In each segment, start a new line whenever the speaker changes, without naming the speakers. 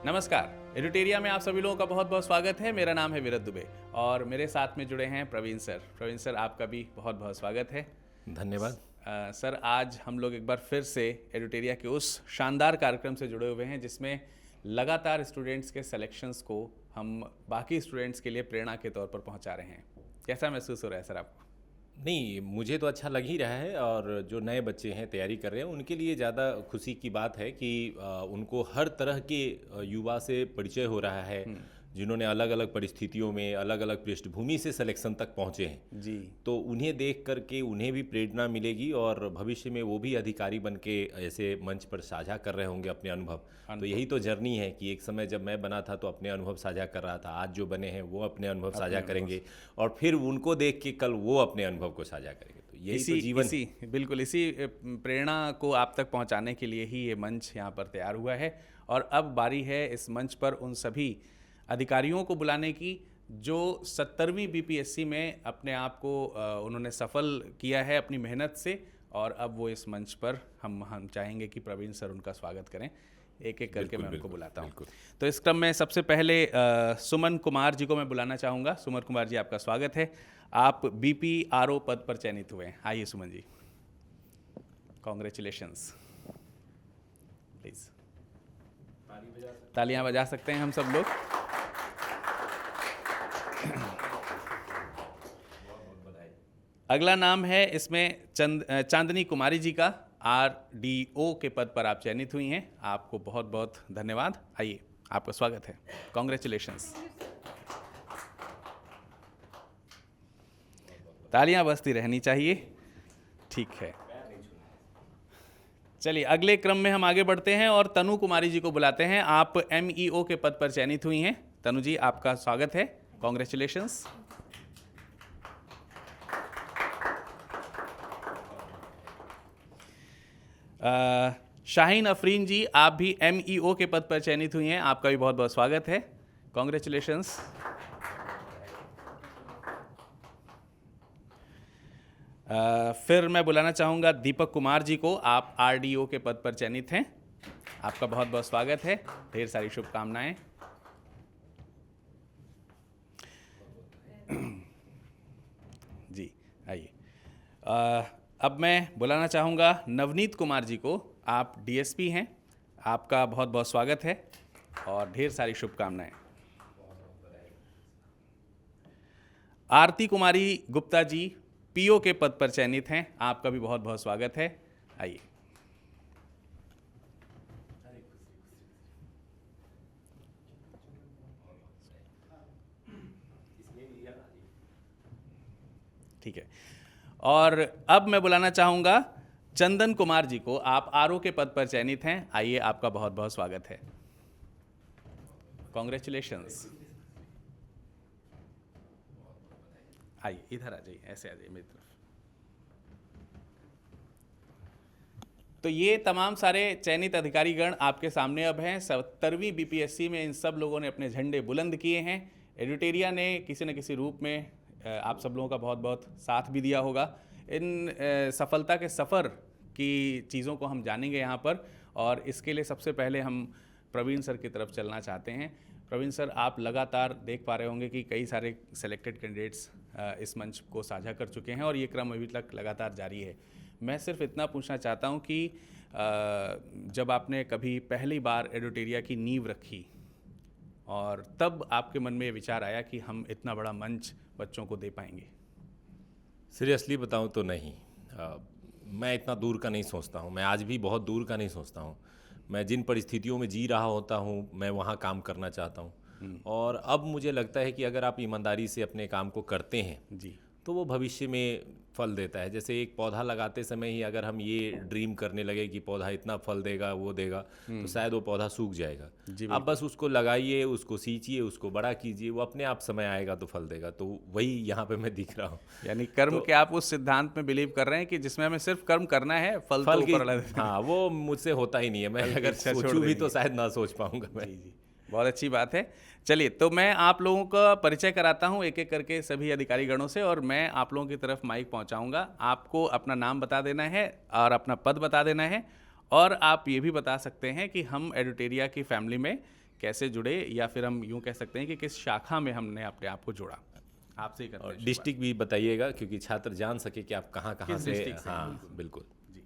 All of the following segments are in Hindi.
नमस्कार, एडुटेरिया में आप सभी लोगों का बहुत बहुत स्वागत है। मेरा नाम है विरत दुबे और मेरे साथ में जुड़े हैं प्रवीण सर। प्रवीण सर, आपका भी बहुत बहुत स्वागत है।
धन्यवाद।
सर, आज हम लोग एक बार फिर से एडुटेरिया के उस शानदार कार्यक्रम से जुड़े हुए हैं जिसमें लगातार स्टूडेंट्स के सिलेक्शंस को हम बाकी स्टूडेंट्स के लिए प्रेरणा के तौर पर पहुंचा रहे हैं। कैसा महसूस हो रहा है सर आपको?
नहीं, मुझे तो अच्छा लग ही रहा है और जो नए बच्चे हैं तैयारी कर रहे हैं उनके लिए ज़्यादा खुशी की बात है कि उनको हर तरह के युवा से परिचय हो रहा है, जिन्होंने अलग अलग परिस्थितियों में अलग अलग पृष्ठभूमि से सिलेक्शन तक पहुँचे हैं।
जी,
तो उन्हें देख करके उन्हें भी प्रेरणा मिलेगी और भविष्य में वो भी अधिकारी बन के ऐसे मंच पर साझा कर रहे होंगे अपने अनुभव। तो यही तो जर्नी है कि एक समय जब मैं बना था तो अपने अनुभव साझा कर रहा था, आज जो बने हैं वो अपने अनुभव साझा करेंगे और फिर उनको देख के कल वो अपने अनुभव को साझा करेंगे। तो यही तो जीवन है।
बिल्कुल इसी प्रेरणा को आप तक पहुंचाने के लिए ही ये मंच यहाँ पर तैयार हुआ है। और अब बारी है इस मंच पर उन सभी अधिकारियों को बुलाने की जो 70वीं बीपीएससी में अपने आप को उन्होंने सफल किया है अपनी मेहनत से। और अब वो इस मंच पर हम चाहेंगे कि प्रवीण सर उनका स्वागत करें। एक एक करके मैं उनको बुलाता हूँ। तो इस क्रम में सबसे पहले सुमन कुमार जी को मैं बुलाना चाहूँगा। सुमन कुमार जी, आपका स्वागत है। आप बीपीआरओ पद पर चयनित हुए हैं। आइए सुमन जी, कॉन्ग्रेचुलेशंस। प्लीज तालियां बजा सकते हैं हम सब लोग। अगला नाम है इसमें चांदनी कुमारी जी का। आरडीओ के पद पर आप चयनित हुई हैं। आपको बहुत बहुत धन्यवाद। आइए, आपका स्वागत है। कॉन्ग्रेचुलेशंस। तालियां बजती रहनी चाहिए। ठीक है, चलिए अगले क्रम में हम आगे बढ़ते हैं और तनु कुमारी जी को बुलाते हैं। आप एमईओ के पद पर चयनित हुई हैं। तनु जी, आपका स्वागत है। कॉन्ग्रेचुलेशंस। शाहीन अफरीन जी, आप भी एमईओ के पद पर चयनित हुई हैं। आपका भी बहुत बहुत स्वागत है। कॉन्ग्रेचुलेशंस। फिर मैं बुलाना चाहूँगा दीपक कुमार जी को। आप आरडीओ के पद पर चयनित हैं। आपका बहुत बहुत स्वागत है। ढेर सारी शुभकामनाएं। जी, आइए। अब मैं बुलाना चाहूँगा नवनीत कुमार जी को। आप डीएसपी हैं। आपका बहुत बहुत स्वागत है और ढेर सारी शुभकामनाएं। आरती कुमारी गुप्ता जी पीओ के पद पर चयनित हैं। आपका भी बहुत बहुत स्वागत है। आइए। ठीक है, और अब मैं बुलाना चाहूँगा चंदन कुमार जी को। आप आरओ के पद पर चयनित हैं। आइए, आपका बहुत बहुत स्वागत है। कॉन्ग्रेचुलेशंस। आइए, इधर आ जाइए, ऐसे आ जाइए मेरी तरफ। तो ये तमाम सारे चयनित अधिकारीगण आपके सामने अब हैं। 70वीं बीपीएससी में इन सब लोगों ने अपने झंडे बुलंद किए हैं। एडुटेरिया ने किसी न किसी रूप में आप सब लोगों का बहुत बहुत साथ भी दिया होगा। इन सफलता के सफ़र की चीज़ों को हम जानेंगे यहाँ पर। और इसके लिए सबसे पहले हम प्रवीण सर की तरफ चलना चाहते हैं। प्रवीण सर, आप लगातार देख पा रहे होंगे कि कई सारे सेलेक्टेड कैंडिडेट्स इस मंच को साझा कर चुके हैं और ये क्रम अभी तक लगातार जारी है। मैं सिर्फ इतना पूछना चाहता हूँ कि जब आपने कभी पहली बार एडुटेरिया की नींव रखी और तब आपके मन में ये विचार आया कि हम इतना बड़ा मंच बच्चों को दे पाएंगे?
सीरियसली बताऊं तो नहीं। मैं इतना दूर का नहीं सोचता हूं। मैं आज भी बहुत दूर का नहीं सोचता हूं। मैं जिन परिस्थितियों में जी रहा होता हूं, मैं वहां काम करना चाहता हूं। और अब मुझे लगता है कि अगर आप ईमानदारी से अपने काम को करते हैं
जी,
तो वो भविष्य में फल देता है। जैसे एक पौधा लगाते समय ही अगर हम ये ड्रीम करने लगे कि पौधा इतना फल देगा, वो देगा, तो शायद वो पौधा सूख जाएगा।
जी,
आप बस उसको लगाइए, उसको सींचिए, उसको बड़ा कीजिए, वो अपने आप समय आएगा तो फल देगा। तो वही यहाँ पे मैं दिख रहा हूँ।
यानी कर्म के आप उस सिद्धांत में बिलीव कर रहे हैं कि जिसमें हमें सिर्फ कर्म करना है, फल तो
की
ऊपर वाला देता है।
हाँ, वो मुझसे होता ही नहीं है। मैं अगर
इच्छा छोड़
सोचूं भी
देनी
तो
है।
शायद ना सोच पाऊंगा मैं।
जी जी, बहुत अच्छी बात है। चलिए, तो मैं आप लोगों का परिचय कराता हूँ एक एक करके सभी अधिकारीगणों से और मैं आप लोगों की तरफ माइक पहुँचाऊँगा। आपको अपना नाम बता देना है और अपना पद बता देना है और आप ये भी बता सकते हैं कि हम एडुटेरिया की फैमिली में कैसे जुड़े, या फिर हम यूँ कह सकते हैं कि किस शाखा में हमने अपने आप को जोड़ा? आपसे ही करते
और
हैं
डिस्ट्रिक्ट भी बताइएगा क्योंकि छात्र जान सके कि आप कहाँ कहाँ
किस
से।
डिस्ट्रिक्ट से हैं,
हाँ बिल्कुल।
जी।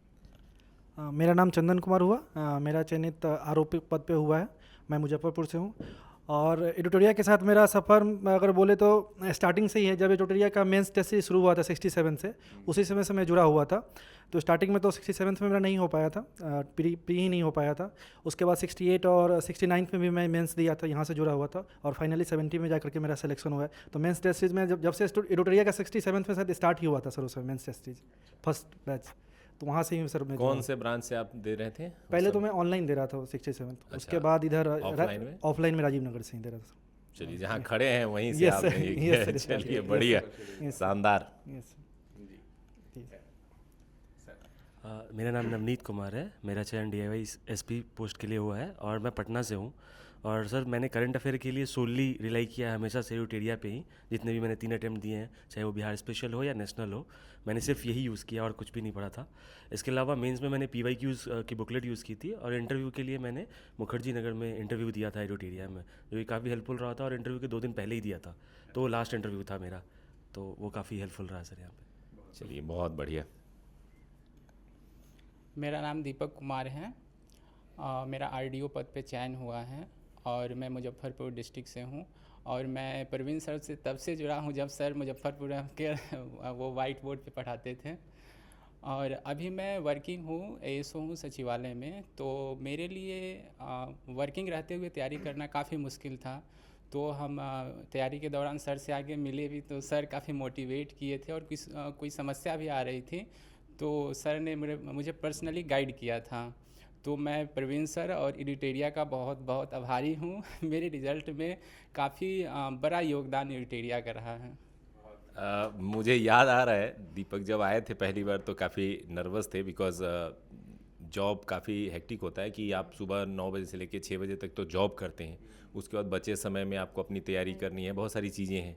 मेरा नाम चंदन कुमार हुआ। मेरा चयनित आरोपी पद पे हुआ है। मैं मुजफ्फरपुर से हूँ और एडिटोरिया के साथ मेरा सफ़र अगर बोले तो स्टार्टिंग से ही है। जब एडिटोरिया का मेंस टेस्ट ही शुरू हुआ था 67 से, उसी समय से मैं जुड़ा हुआ था। तो स्टार्टिंग में तो 67 में मेरा नहीं हो पाया था, प्री ही नहीं हो पाया था। उसके बाद 68 और 69 में भी मैं मेंस दिया था, यहाँ से जुड़ा हुआ था और फाइनली 70 में जाकर के मेरा सिलेक्शन हुआ है। तो मेंस टेस्ट सीरीज में जब से एडिटोरिया का 67 में शायद स्टार्ट ही हुआ था सर, उस समय mains test series first batch. तो वहाँ से ही सर मैं
कौन से ब्रांच से आप दे रहे थे?
पहले तो मैं ऑनलाइन दे रहा था 67, उसके बाद इधर ऑफलाइन में राजीव नगर से ही दे रहा था।
चलिए, जहाँ खड़े हैं वहीं से
Yes,
आपने
sir.
ये
Yes,
किया।
sir.
चलिए,
Yes,
बढ़िया,
Yes.
शानदार।
Yes.
मेरा नाम नवनीत कुमार है। मेरा चयन DIY SP पोस्ट के लिए हुआ है और मैं पटना से हूँ। और सर मैंने करंट अफेयर के लिए सोली रिलाई किया है हमेशा से एडिटोरिया पे ही। जितने भी मैंने 3 अटैम्प्ट दिए हैं, चाहे वो बिहार स्पेशल हो या नेशनल हो, मैंने सिर्फ यही यूज़ किया और कुछ भी नहीं पढ़ा था। इसके अलावा मेंस में मैंने PYQs की बुकलेट यूज़ की थी और इंटरव्यू के लिए मैंने मुखर्जी नगर में इंटरव्यू दिया था एडिटोरिया में, जो कि काफ़ी हेल्पफुल रहा था। और इंटरव्यू के 2 दिन पहले ही दिया था, तो वो लास्ट इंटरव्यू था मेरा, तो वो काफ़ी हेल्पफुल रहा सर यहाँ पे।
चलिए, बहुत बढ़िया।
मेरा नाम दीपक कुमार है। मेरा RDO पद पे चयन हुआ है और मैं मुजफ्फरपुर डिस्ट्रिक्ट से हूँ। और मैं प्रवीण सर से तब से जुड़ा हूँ जब सर मुजफ्फरपुर के वो वाइट बोर्ड पे पढ़ाते थे। और अभी मैं वर्किंग हूँ, ASO हूँ सचिवालय में। तो मेरे लिए वर्किंग रहते हुए तैयारी करना काफ़ी मुश्किल था। तो हम तैयारी के दौरान सर से आगे मिले भी, तो सर काफ़ी मोटिवेट किए थे। और कोई समस्या भी आ रही थी तो सर ने मुझे पर्सनली गाइड किया था। तो मैं प्रवीण सर और एडिटोरिया का बहुत बहुत आभारी हूँ। मेरे रिज़ल्ट में काफ़ी बड़ा योगदान एडिटोरिया का रहा है।
मुझे याद आ रहा है, दीपक जब आए थे पहली बार तो काफ़ी नर्वस थे, बिकॉज जॉब काफ़ी हेक्टिक होता है कि आप सुबह 9 बजे से लेकर 6 बजे तक तो जॉब करते हैं। उसके बाद बचे समय में आपको अपनी तैयारी करनी है, बहुत सारी चीज़ें हैं।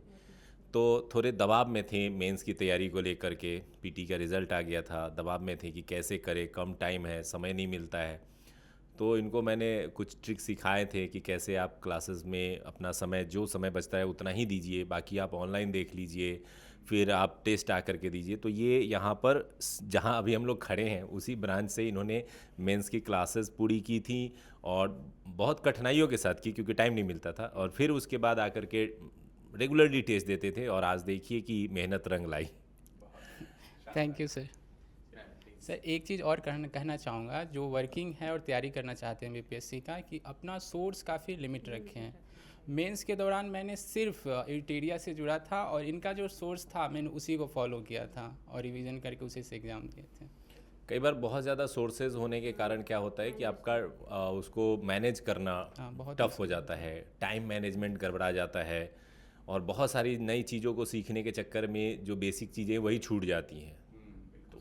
तो थोड़े दबाव में थे मेंस की तैयारी को लेकर के। PT का रिज़ल्ट आ गया था, दबाव में थे कि कैसे करें, कम टाइम है, समय नहीं मिलता है। तो इनको मैंने कुछ ट्रिक्स सिखाए थे कि कैसे आप क्लासेस में अपना समय, जो समय बचता है उतना ही दीजिए, बाकी आप ऑनलाइन देख लीजिए, फिर आप टेस्ट आ करके दीजिए। तो ये यहाँ पर जहाँ अभी हम लोग खड़े हैं उसी ब्रांच से इन्होंने मेंस की क्लासेस पूरी की थी और बहुत कठिनाइयों के साथ की, क्योंकि टाइम नहीं मिलता था। और फिर उसके बाद आकर के रेगुलरली टेस्ट देते थे और आज देखिए कि मेहनत रंग लाई।
Thank you sir. सर एक चीज़ और कहना चाहूँगा, जो वर्किंग है और तैयारी करना चाहते हैं BPSC का, कि अपना सोर्स काफ़ी लिमिट रखें। मेंस के दौरान मैंने सिर्फ एडिटोरिया से जुड़ा था और इनका जो सोर्स था मैंने उसी को फॉलो किया था और रिवीजन करके उसी से एग्ज़ाम दिए थे।
कई बार बहुत ज़्यादा सोर्सेज होने के कारण क्या होता है कि आपका उसको मैनेज करना
बहुत
टफ हो जाता है, टाइम मैनेजमेंट गड़बड़ा जाता है और बहुत सारी नई चीज़ों को सीखने के चक्कर में जो बेसिक चीज़ें वही छूट जाती हैं।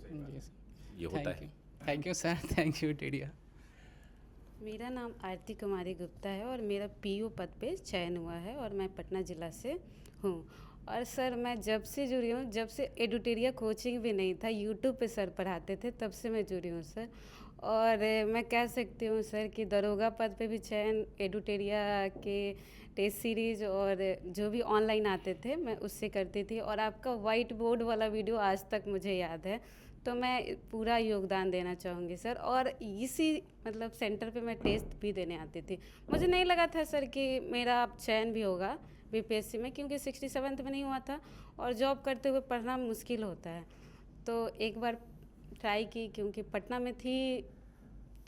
जी सर,
ये होता है।
Thank you sir, thank you editorial.
मेरा नाम आरती कुमारी गुप्ता है और मेरा PO पद पे चयन हुआ है और मैं पटना ज़िला से हूँ। और सर मैं जब से जुड़ी हूँ, जब से एडिटोरिया कोचिंग भी नहीं था, यूट्यूब पे सर पढ़ाते थे, तब से मैं जुड़ी हूँ सर। और मैं कह सकती हूँ सर कि दरोगा पद पे भी चयन एडिटोरिया के टेस्ट सीरीज और जो भी ऑनलाइन आते थे मैं उससे करती थी। और आपका वाइट बोर्ड वाला वीडियो आज तक मुझे याद है, तो मैं पूरा योगदान देना चाहूँगी सर। और इसी मतलब सेंटर पे मैं टेस्ट भी देने आती थी। मुझे नहीं लगा था सर कि मेरा अब चयन भी होगा BPSC में, क्योंकि 67 में नहीं हुआ था और जॉब करते हुए पढ़ना मुश्किल होता है। तो एक बार ट्राई की, क्योंकि पटना में थी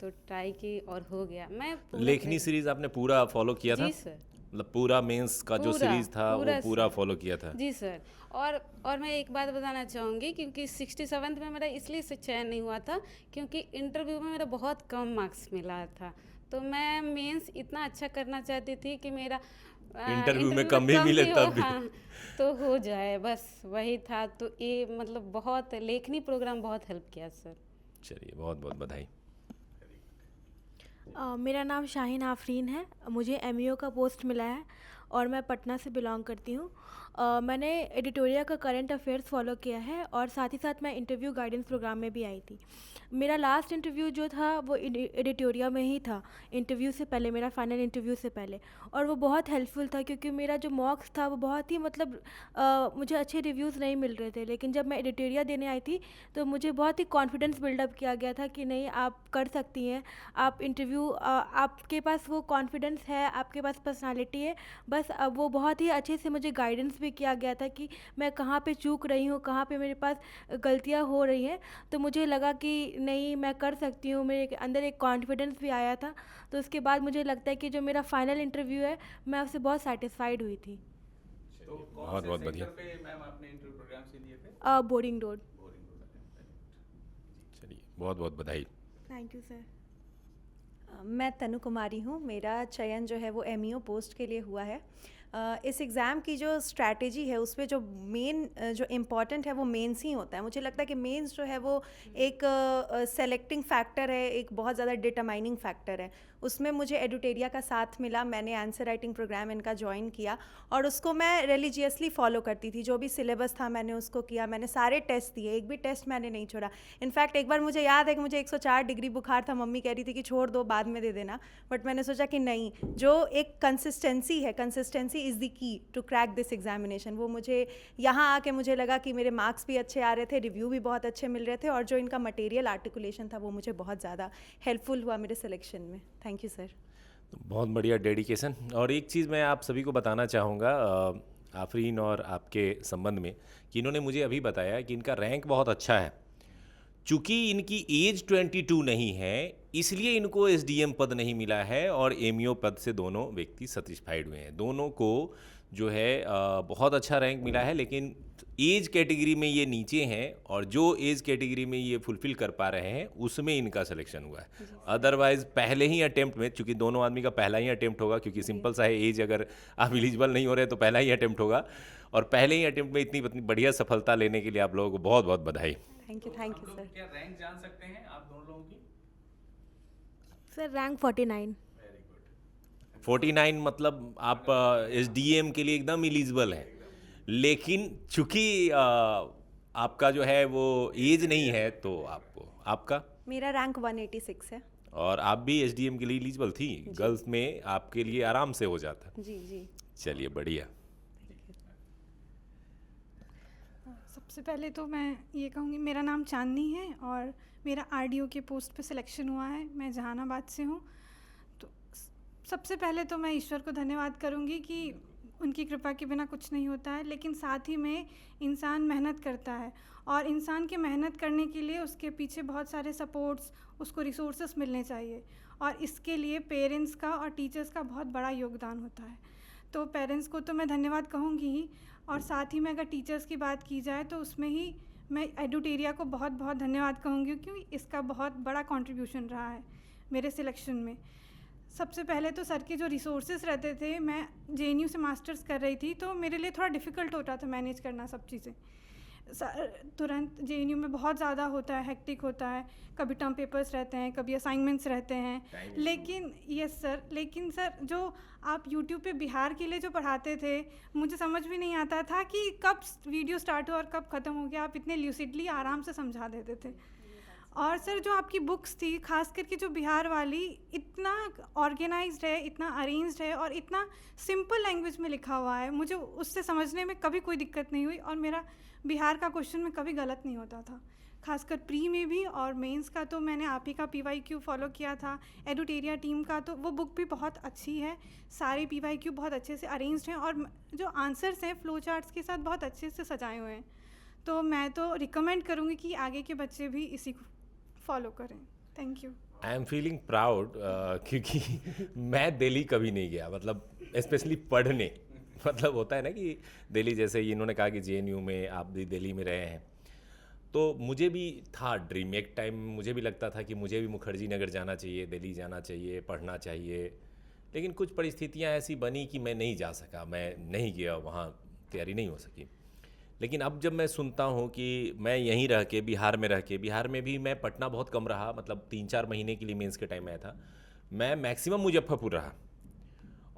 तो ट्राई की और हो गया। मैं
लेखनी सीरीज आपने पूरा फॉलो किया था?
जी सर,
मतलब पूरा मेंस का जो सीरीज था वो पूरा फॉलो किया था?
जी सर। और मैं एक बात बताना चाहूँगी, क्योंकि 67 में मेरा इसलिए से चयन नहीं हुआ था क्योंकि इंटरव्यू में मेरा बहुत कम मार्क्स मिला था। तो मैं मेंस इतना अच्छा करना चाहती थी कि मेरा
इंटरव्यू में कम भी मिले तब भी।
हाँ, तो हो जाए, बस वही था। तो ये मतलब बहुत लेखनी प्रोग्राम बहुत हेल्प किया सर।
चलिए, बहुत बहुत बधाई।
मेरा नाम शाहीन आफरीन है। मुझे MEO का पोस्ट मिला है और मैं पटना से बिलोंग करती हूँ। मैंने एडिटोरिया का करंट अफेयर्स फॉलो किया है और साथ ही साथ मैं इंटरव्यू गाइडेंस प्रोग्राम में भी आई थी। मेरा लास्ट इंटरव्यू जो था वो एडिटोरिया में ही था, इंटरव्यू से पहले, मेरा फाइनल इंटरव्यू से पहले, और वो बहुत हेल्पफुल था क्योंकि मेरा जो मॉक्स था वो बहुत ही मतलब मुझे अच्छे रिव्यूज़ नहीं मिल रहे थे। लेकिन जब मैं एडिटोरिया देने आई थी तो मुझे बहुत ही कॉन्फिडेंस बिल्डअप किया गया था कि नहीं, आप कर सकती हैं, आप इंटरव्यू, आपके पास वो कॉन्फिडेंस है, आपके पास पर्सनालिटी है। बस अब वो बहुत ही अच्छे से मुझे गाइडेंस भी किया गया था कि मैं कहाँ पे चूक रही हूँ, कहाँ पे मेरे पास गलतियाँ हो रही हैं। तो मुझे लगा कि नहीं, मैं कर सकती हूँ, मेरे अंदर एक कॉन्फिडेंस भी आया था। तो उसके बाद मुझे लगता है कि जो मेरा फाइनल इंटरव्यू है, मैं उससे बहुत सेटिस्फाइड हुई थी।
तो कौन
बहुत
से
बहुत
सेक्टर
बढ़िया।
पे मैम आपने इंटरव्यू प्रोग्राम से दिए थे?
Boring road.
Boring road.
चलिए, बहुत बहुत बधाई।
Thank you sir.
मैं तनु कुमारी हूँ। मेरा चयन जो है वो एमईओ पोस्ट के लिए हुआ है। इस एग्ज़ाम की जो स्ट्रैटेजी है उसमें जो मेन जो इम्पॉर्टेंट है वो मेंस ही होता है। मुझे लगता है कि मेंस जो है वो एक सेलेक्टिंग फैक्टर है, एक बहुत ज़्यादा डिटरमाइनिंग फैक्टर है। उसमें मुझे एडुटेरिया का साथ मिला, मैंने आंसर राइटिंग प्रोग्राम इनका ज्वाइन किया और उसको मैं रिलीजियसली फॉलो करती थी। जो भी सिलेबस था मैंने उसको किया, मैंने सारे टेस्ट दिए, एक भी टेस्ट मैंने नहीं छोड़ा। इनफैक्ट एक बार मुझे याद है कि मुझे 104 डिग्री बुखार था, मम्मी कह रही थी कि छोड़ दो, बाद में दे देना, बट मैंने सोचा कि नहीं, जो एक कंसिस्टेंसी है, consistency is the key to crack this examination. वो मुझे यहाँ आके मुझे लगा कि मेरे मार्क्स भी अच्छे आ रहे थे, रिव्यू भी बहुत अच्छे मिल रहे थे और जो इनका मटेरियल आर्टिकुलेशन था वो मुझे बहुत ज़्यादा हेल्पफुल हुआ मेरे सिलेक्शन में। Thank you sir.
तो बहुत बढ़िया डेडिकेशन। और एक चीज़ मैं आप सभी को बताना चाहूँगा आफरीन और आपके संबंध में, कि इन्होंने मुझे अभी बताया कि इनका रैंक बहुत अच्छा है। चूँकि इनकी एज 22 नहीं है, इसलिए इनको एसडीएम पद नहीं मिला है और एमईओ पद से दोनों व्यक्ति सेटिस्फाइड हुए हैं। दोनों को जो है बहुत अच्छा रैंक मिला है, लेकिन एज कैटेगरी में ये नीचे हैं और जो एज कैटेगरी में ये फुलफिल कर पा रहे हैं उसमें इनका सिलेक्शन हुआ है। अदरवाइज पहले ही अटेम्प्ट में, चूँकि दोनों आदमी का पहला ही अटेम्प्ट होगा, क्योंकि सिंपल सा है, एज अगर आप एलिजिबल नहीं हो रहे तो पहला ही अटेम्प्ट होगा, और पहले ही अटेम्प्ट में इतनी बढ़िया सफलता लेने के लिए आप लोगों को बहुत बहुत बधाई।
थैंक यू
हम
सर।
लोग क्या रैंक जान सकते हैं आप दोनों लोगों की?
Sir rank 49।
49 मतलब आप एसडीएम के लिए एकदम एलिजिबल हैं, लेकिन चूंकि आपका जो है वो एज नहीं है तो आपको, आपका
मेरा रैंक 186 है।
और आप भी एसडीएम के लिए एलिजिबल थी, गर्ल्स में आपके लिए आराम से हो जाता।
जी जी।
चलिए बढ़िया।
सबसे पहले तो मैं ये कहूँगी, मेरा नाम चांदनी है और मेरा आरडीओ के पोस्ट पे सिलेक्शन हुआ है। मैं जहानाबाद से हूँ। तो सबसे पहले तो मैं ईश्वर को धन्यवाद करूँगी कि उनकी कृपा के बिना कुछ नहीं होता है, लेकिन साथ ही में इंसान मेहनत करता है और इंसान के मेहनत करने के लिए उसके पीछे बहुत सारे सपोर्ट्स, उसको रिसोर्सेस मिलने चाहिए और इसके लिए पेरेंट्स का और टीचर्स का बहुत बड़ा योगदान होता है। तो पेरेंट्स को तो मैं धन्यवाद कहूँगी ही, और साथ ही में अगर टीचर्स की बात की जाए तो उसमें ही मैं एडुटेरिया को बहुत बहुत धन्यवाद कहूँगी, क्योंकि इसका बहुत बड़ा कंट्रीब्यूशन रहा है मेरे सिलेक्शन में। सबसे पहले तो सर के जो रिसोर्सेज रहते थे, मैं जेएनयू से मास्टर्स कर रही थी तो मेरे लिए थोड़ा डिफ़िकल्ट होता था मैनेज करना सब चीज़ें। तुरंत जेएनयू में बहुत ज़्यादा होता है, हेक्टिक होता है, कभी टर्म पेपर्स रहते हैं, कभी असाइनमेंट्स रहते हैं। लेकिन यस सर, लेकिन सर जो आप यूट्यूब पे बिहार के लिए जो पढ़ाते थे, मुझे समझ भी नहीं आता था कि कब वीडियो स्टार्ट हुआ और कब ख़त्म हो गया। आप इतने ल्यूसिडली आराम से समझा देते थे। और सर जो आपकी बुक्स थी, खास करके जो बिहार वाली, इतना ऑर्गेनाइज्ड है, इतना अरेंज्ड है और इतना सिंपल लैंग्वेज में लिखा हुआ है, मुझे उससे समझने में कभी कोई दिक्कत नहीं हुई और मेरा बिहार का क्वेश्चन में कभी गलत नहीं होता था। खासकर प्री में भी और मेंस का तो मैंने आप ही का PYQ फॉलो किया था। एडुटेरिया टीम का तो वो बुक भी बहुत अच्छी है, सारे PYQ बहुत अच्छे से अरेंज्ड हैं और जो आंसर्स हैं फ्लो चार्ट्स के साथ बहुत अच्छे से सजाए हुए हैं। तो मैं तो रिकमेंड करूँगी कि आगे के बच्चे भी इसी को फॉलो करें। Thank you.
I am feeling proud क्योंकि मैं दिल्ली कभी नहीं गया, मतलब स्पेशली पढ़ने। मतलब होता है ना कि दिल्ली, जैसे इन्होंने कहा कि जेएनयू में आप भी दिल्ली में रहे हैं, तो मुझे भी था ड्रीम। एक टाइम मुझे भी लगता था कि मुझे भी मुखर्जी नगर जाना चाहिए, दिल्ली जाना चाहिए, पढ़ना चाहिए, लेकिन कुछ परिस्थितियां ऐसी बनी कि मैं नहीं जा सका, मैं नहीं गया, वहाँ तैयारी नहीं हो सकी। लेकिन अब जब मैं सुनता हूँ कि मैं यहीं रह के, बिहार में भी मैं पटना बहुत कम रहा, मतलब 3-4 महीने के लिए मेंस के टाइम आया था, मैं मैक्सिमम मुजफ्फरपुर रहा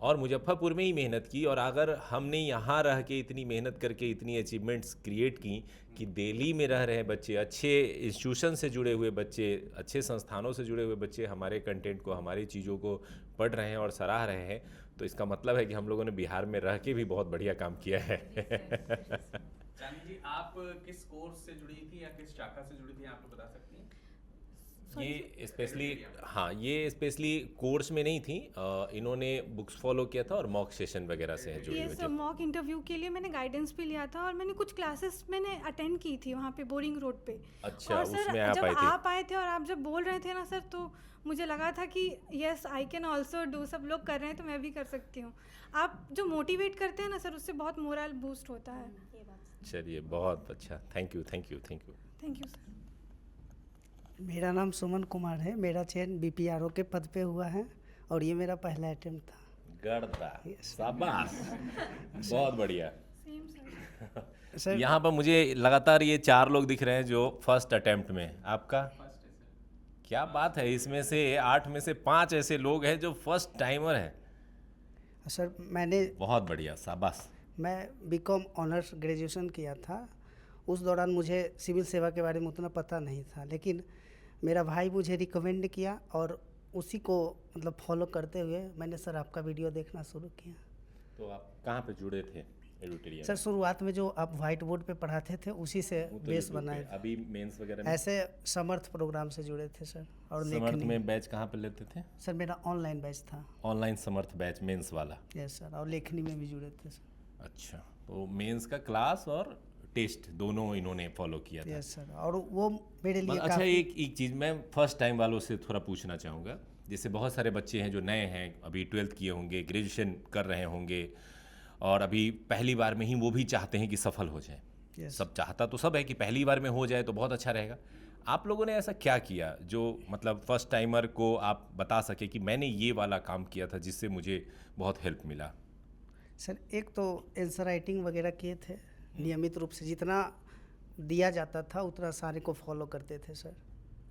और मुजफ्फरपुर में ही मेहनत की, और अगर हमने यहाँ रह के इतनी मेहनत करके इतनी अचीवमेंट्स क्रिएट की कि दिल्ली में रह रहे बच्चे, अच्छे इंस्टीट्यूशन से जुड़े हुए बच्चे, अच्छे संस्थानों से जुड़े हुए बच्चे हमारे कंटेंट को, हमारी चीज़ों को पढ़ रहे हैं और सराह रहे हैं, तो इसका मतलब है कि हम लोगों ने बिहार में रह के भी बहुत बढ़िया काम किया है।
चांदी जी, आप किस कोर्स से जुड़ी थी या किस शाखा से जुड़ी थी, आप बता सकती हैं?
ये स्पेशली, हाँ, ये स्पेशली कोर्स में नहीं थी, इन्होंने बुक्स फॉलो किया था और मॉक सेशन वगैरह से जुड़े
ये
हुए
सब
थे।
मॉक इंटरव्यू के लिए मैंने गाइडेंस भी लिया था और मैंने कुछ क्लासेस मैंने अटेंड की थी वहाँ पे बोरिंग रोड पे।
अच्छा,
और सर
उसमें आप
जब
आए थे?
आप आए थे और आप जब बोल रहे थे ना सर, तो मुझे लगा था कि yes I can also do, सब लोग कर रहे हैं तो मैं भी कर सकती हूँ। आप जो मोटिवेट करते हैं ना सर, उससे बहुत मोरल बूस्ट होता है।
चलिए, बहुत अच्छा, thank you thank you thank you.
Thank you sir.
मेरा नाम सुमन कुमार है। मेरा चयन बीपीआरओ के पद पे हुआ है और ये मेरा पहला अटेम्प्ट था।
गर्दा, शाबाश, बहुत बढ़िया।
Same sir.
सर
यहाँ पर मुझे लगातार ये 4 लोग दिख रहे हैं जो फर्स्ट अटेम्प्ट में, आपका क्या बात है, इसमें से 8 में से 5 ऐसे लोग हैं जो फर्स्ट टाइमर हैं।
सर मैंने
बहुत बढ़िया, शाबाश।
मैं बीकॉम ऑनर्स ग्रेजुएशन किया था। उस दौरान मुझे सिविल सेवा के बारे में उतना पता नहीं था, लेकिन मेरा भाई मुझे रिकमेंड किया और उसी को मतलब फॉलो करते हुए मैंने सर आपका वीडियो देखना शुरू किया।
तो आप कहाँ पे जुड़े थे एडुटेरिया?
सर शुरुआत में जो आप वाइट बोर्ड पे पढ़ाते थे उसी से बेस बनाए।
अभी मेंस वगैरह में?
ऐसे समर्थ प्रोग्राम से जुड़े थे सर। और
समर्थ
लेखनी
में बैच कहाँ पे लेते थे?
सर मेरा ऑनलाइन बैच था।
ऑनलाइन समर्थ बैच मेंस वाला?
यस सर, और लेखनी में भी जुड़े थे सर।
अच्छा, तो मेंस का क्लास और टेस्ट दोनों इन्होंने फॉलो किया था?
यस सर, और वो मेरे लिए
अच्छा, एक चीज़ मैं फर्स्ट टाइम वालों से थोड़ा पूछना चाहूँगा। जैसे बहुत सारे बच्चे हैं जो नए हैं, अभी 12th किए होंगे, ग्रेजुएशन कर रहे होंगे, और अभी पहली बार में ही वो भी चाहते हैं कि सफल हो जाए।
Yes.
सब चाहता तो सब है कि पहली बार में हो जाए तो बहुत अच्छा रहेगा। आप लोगों ने ऐसा क्या किया जो मतलब फर्स्ट टाइमर को आप बता सके कि मैंने ये वाला काम किया था जिससे मुझे बहुत हेल्प मिला?
सर एक तो आंसर राइटिंग वगैरह किए थे नियमित रूप से, जितना दिया जाता था उतना सारे को फॉलो करते थे सर।